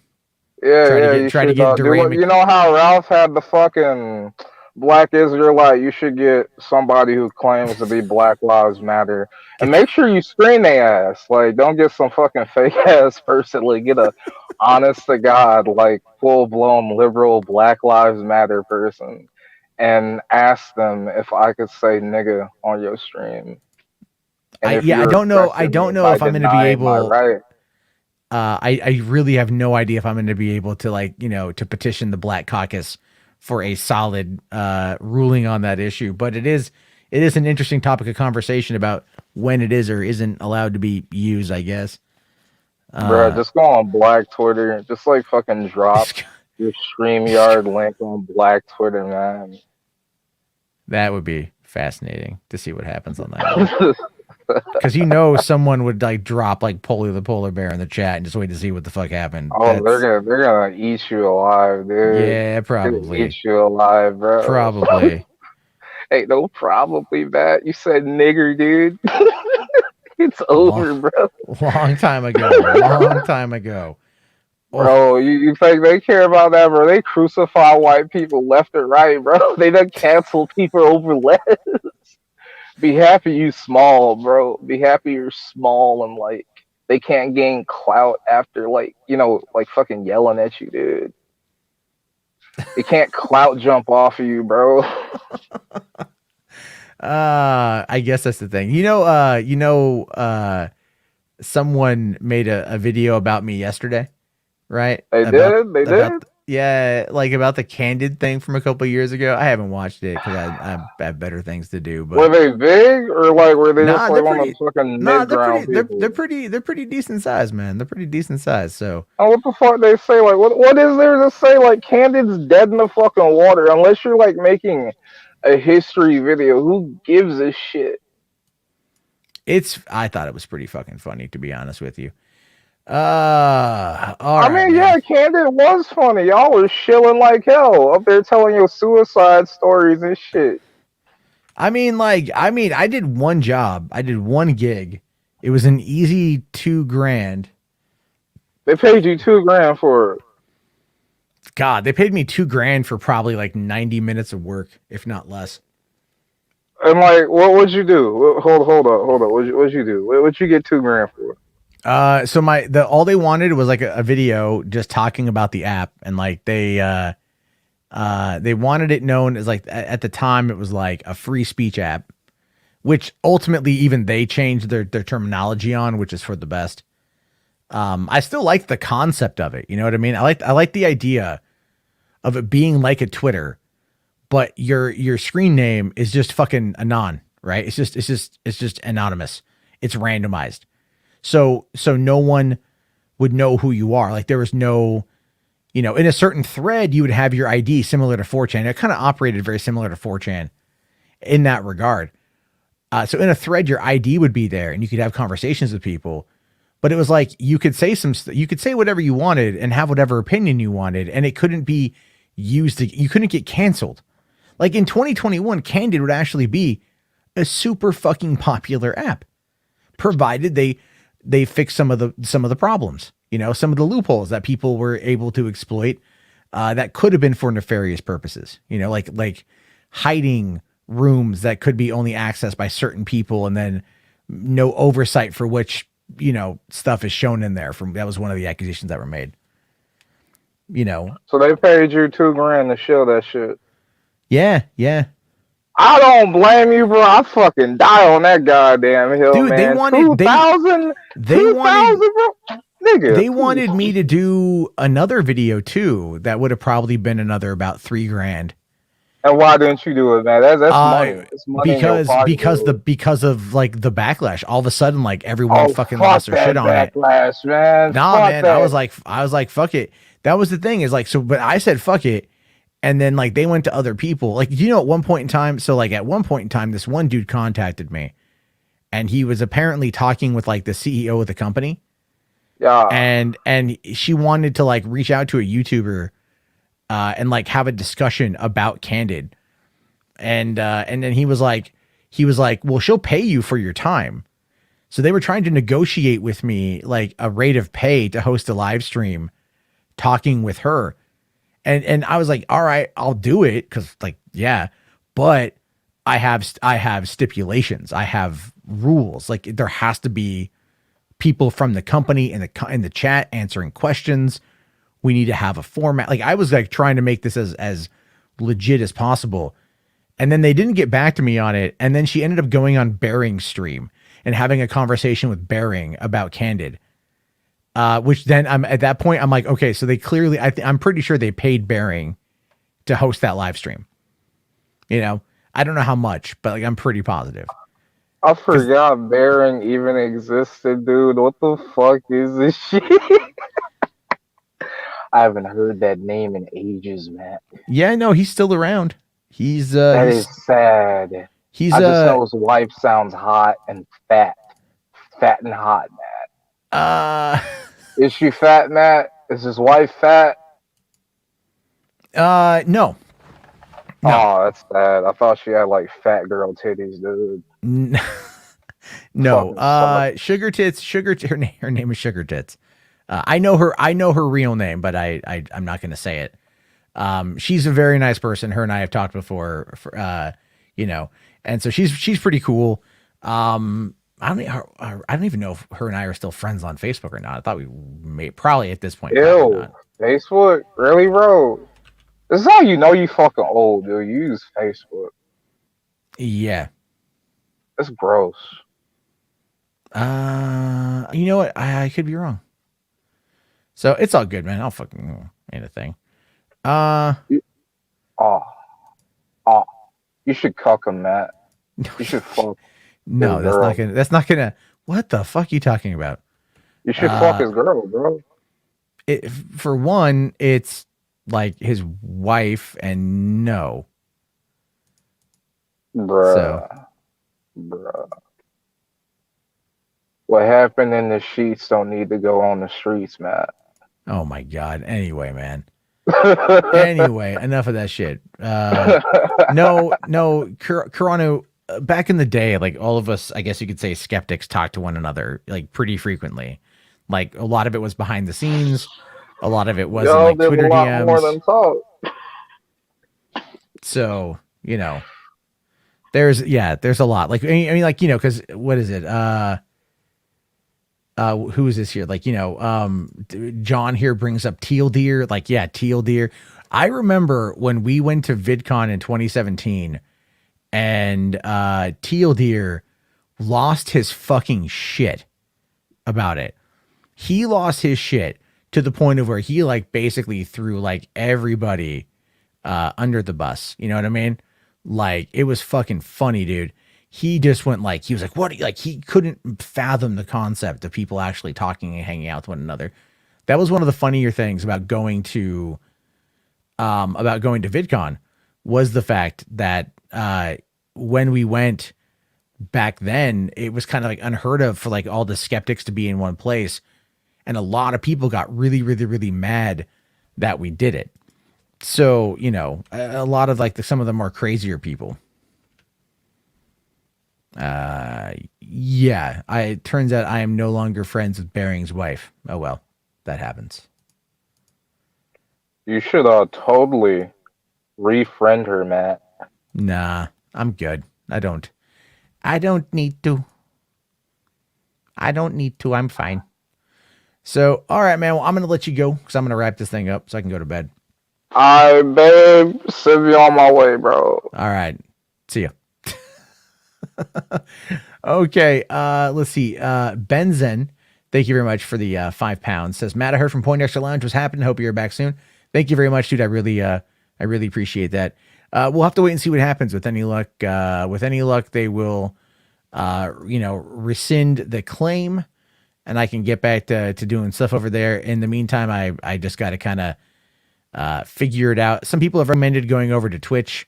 Yeah, Try to get you know how Ralph had the fucking Black Israelite, you should get somebody who claims to be Black Lives Matter, and make sure you screen their ass. Like, don't get some fucking fake ass person. Like, get a honest to God, like full blown liberal Black Lives Matter person, and ask them if I could say nigga on your stream. And if I you're don't know. I aggressive don't me know by if I'm going to be denying my able. right. I really have no idea if I'm going to be able to, like, you know, to petition the Black Caucus for a solid ruling on that issue. But it is an interesting topic of conversation about when it is or isn't allowed to be used, I guess. Bro, just go on Black Twitter. Just like fucking drop your StreamYard link on Black Twitter, man. That would be fascinating to see what happens on that. Because you know someone would like drop like Polly the polar bear in the chat and just wait to see what the fuck happened. Oh, they're gonna eat you alive, dude. Yeah, probably. Eat you alive, bro. Probably. Hey, no, probably, Matt. You said nigger, dude. It's over, bro. Long time ago. Long time ago. Bro, you think they care about that, bro? They crucify white people left and right, bro. They done cancel people over less. Be happy you small, bro. Be happy you're small and like they can't gain clout after like, you know, like fucking yelling at you, dude. They can't clout jump off of you, bro. I guess that's the thing. Someone made a video about me yesterday, right? They did. Yeah, like about the Candid thing from a couple of years ago. I haven't watched it because I have better things to do. But were they big or like were they just like one of those fucking mid-ground people? They're pretty decent size, man. They're pretty decent size. So what the fuck they say? Like what is there to say? Like Candid's dead in the fucking water unless you're like making a history video. Who gives a shit? I thought it was pretty fucking funny, to be honest with you. Yeah, Candid was funny. Y'all were shilling like hell up there telling your suicide stories and shit. I did one job. I did one gig. It was an easy $2,000. They paid you $2,000 for it. God, they paid me $2,000 for probably like 90 minutes of work, if not less. And like, what would you do? Hold up. What'd you do? What'd you get $2,000 for? So all they wanted was like a video just talking about the app, and like they wanted it known as like at the time it was like a free speech app, which ultimately even they changed their terminology on, which is for the best. I still like the concept of it. You know what I mean? I like the idea of it being like a Twitter, but your screen name is just fucking anon, right? It's just anonymous. It's randomized. So no one would know who you are. Like there was no, in a certain thread, you would have your ID similar to 4chan. It kind of operated very similar to 4chan in that regard. So in a thread, your ID would be there and you could have conversations with people, but it was like, you could say you could say whatever you wanted and have whatever opinion you wanted. And it couldn't be used you couldn't get canceled. Like in 2021, Candid would actually be a super fucking popular app, provided they fix some of the problems, some of the loopholes that people were able to exploit that could have been for nefarious purposes, like hiding rooms that could be only accessed by certain people and then no oversight for which, stuff is shown in there. That was one of the accusations that were made, So they paid you $2,000 to show that shit. Yeah. I don't blame you, bro. I fucking die on that goddamn hill, dude, man. They wanted 2,000, bro. Nigga, they wanted me to do another video too. That would have probably been another about $3,000. And why didn't you do it, man? That's money. It's money because of like the backlash. All of a sudden, like everyone fucking lost their shit on it. Backlash, man. Nah, man. I was like, fuck it. That was the thing. Is like, so, but I said fuck it. And then like they went to other people, like, at one point in time. So like at one point in time, this one dude contacted me and he was apparently talking with like the CEO of the company. Yeah. And she wanted to like reach out to a YouTuber and like have a discussion about Candid. And then he was like, well, she'll pay you for your time. So they were trying to negotiate with me like a rate of pay to host a live stream talking with her. And I was like, all right, I'll do it. Cause like, Yeah, but I have stipulations. I have rules. Like there has to be people from the company in the chat answering questions. We need to have a format. Like I was like trying to make this as legit as possible. And then they didn't get back to me on it. And then she ended up going on Bearing's stream and having a conversation with Bearing about Candid. Which then I'm at that point, I'm like, okay, so they clearly, I'm pretty sure they paid Bearing to host that live stream. You know, I don't know how much, but like, I'm pretty positive. I forgot Bearing even existed, dude. What the fuck is this shit? I haven't heard that name in ages, man. Yeah, no, he's still around. That is sad. I just know his wife sounds hot and fat and hot, Matt. Is she fat, Matt? Is his wife fat? No. Oh, that's sad. I thought she had like fat girl titties, dude. No. Sugar Tits. Her name is Sugar Tits. I know her real name, but I'm not going to say it. She's a very nice person. Her and I have talked before, you know, and so she's pretty cool. I don't even know if her and I are still friends on Facebook or not. I thought we may probably at this point. Ew, Facebook, really, bro? This is how you know you fucking old, dude. You use Facebook. Yeah, that's gross. You know what? I could be wrong. So it's all good, man. I'll fucking ain't a thing. You should cuck him, Matt. You should fuck. No, that's not gonna. What the fuck are you talking about? You should fuck his girl, bro. For one, it's like his wife, and no. Bruh. What happened in the sheets don't need to go on the streets, Matt. Oh my god. Anyway, man. Anyway, enough of that shit. No, Carano, back in the day, like all of us, I guess you could say skeptics talked to one another like pretty frequently. Like a lot of it was behind the scenes. A lot of it was in, like Twitter a lot DMs. more than talk. So, you know, there's a lot. Like, I mean, like, you know, cause what is it? Who is this here? Like, you know, John here brings up Teal Deer. Like, yeah, Teal Deer. I remember when we went to VidCon in 2017 and Teal Deer lost his fucking shit about it. He lost his shit to the point of where he like basically threw like everybody under the bus. You know what I mean? Like, it was fucking funny, dude. He just went like, he was like, what? Like, he couldn't fathom the concept of people actually talking and hanging out with one another. That was one of the funnier things about going to VidCon was the fact that when we went back then, it was kind of like unheard of for like all the skeptics to be in one place. And a lot of people got really, really, really mad that we did it. So, you know, a lot of like some of the more crazier people. Yeah, it turns out I am no longer friends with Bearing's wife. Oh, well, that happens. You should totally refriend her, Matt. Nah, I'm good. I don't need to. I'm fine. So, all right, man. Well, I'm going to let you go because I'm going to wrap this thing up so I can go to bed. All right, babe. Send me on my way, bro. All right. See ya. Okay. Let's see. Benzen, thank you very much for the £5. Says, Matt, I heard from Point Extra Lounge was happening. Hope you're back soon. Thank you very much, dude. I really appreciate that. We'll have to wait and see what happens with any luck. They will, rescind the claim and I can get back to doing stuff over there. In the meantime, I just got to kind of figure it out. Some people have recommended going over to Twitch.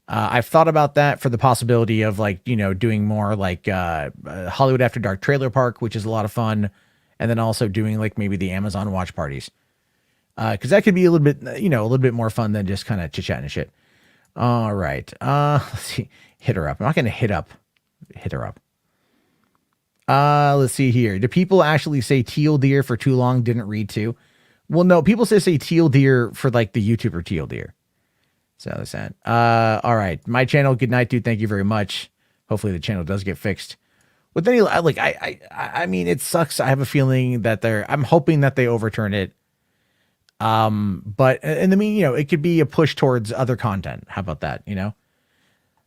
I've thought about that for the possibility of like, doing more like Hollywood After Dark Trailer Park, which is a lot of fun. And then also doing like maybe the Amazon watch parties. Cause that could be a little bit more fun than just kind of chit chatting and shit. All right. Let's see. Hit her up. I'm not going to hit her up. Let's see here. Do people actually say Teal Deer for too long? Didn't read to. Well, no, people say Teal Deer for like the YouTuber Teal Deer. So that's sad. All right. My channel, good night, dude. Thank you very much. Hopefully the channel does get fixed. With any, like, I mean, it sucks. I have a feeling that I'm hoping that they overturn it. But in the mean, you know, it could be a push towards other content. How about that? You know?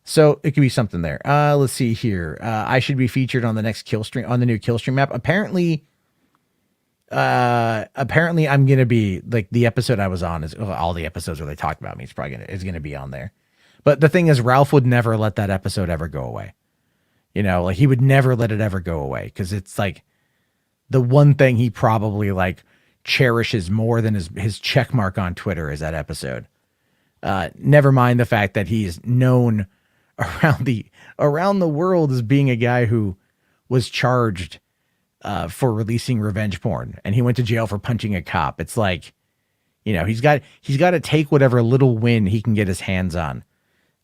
So it could be something there. Let's see here. I should be featured on the next kill stream, on the new kill stream map. Apparently I'm going to be, like, the episode I was on is all the episodes where they talked about me. It's probably going to be on there. But the thing is, Ralph would never let that episode ever go away. You know, like, he would never let it ever go away. 'Cause it's like the one thing he probably, like, cherishes more than his check mark on Twitter is that episode. Never mind the fact that he's known around the world as being a guy who was charged for releasing revenge porn, and he went to jail for punching a cop. It's like, you know, he's got to take whatever little win he can get his hands on.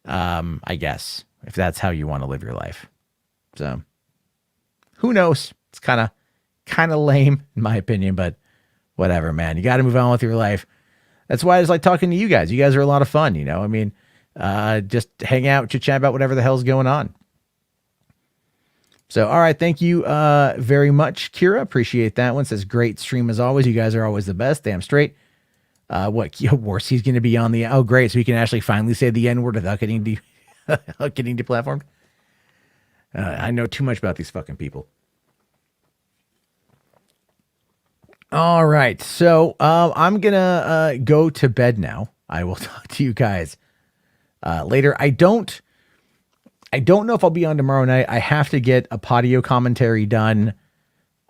I guess, if that's how you want to live your life. So who knows? It's kind of lame in my opinion, but whatever, man. You got to move on with your life. That's why I just like talking to you guys. You guys are a lot of fun, you know? I mean, just hang out, chit chat about whatever the hell's going on. So, all right. Thank you very much, Kira. Appreciate that one. Says, great stream as always. You guys are always the best. Damn straight. What, Warsy's going to be on the, oh, great. So he can actually finally say the N word without getting deplatformed. I know too much about these fucking people. All right. So I'm going to go to bed now. I will talk to you guys later. I don't know if I'll be on tomorrow night. I have to get a patio commentary done.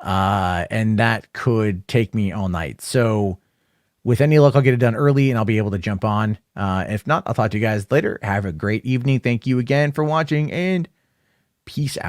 And that could take me all night. So with any luck, I'll get it done early and I'll be able to jump on. If not, I'll talk to you guys later. Have a great evening. Thank you again for watching and peace out.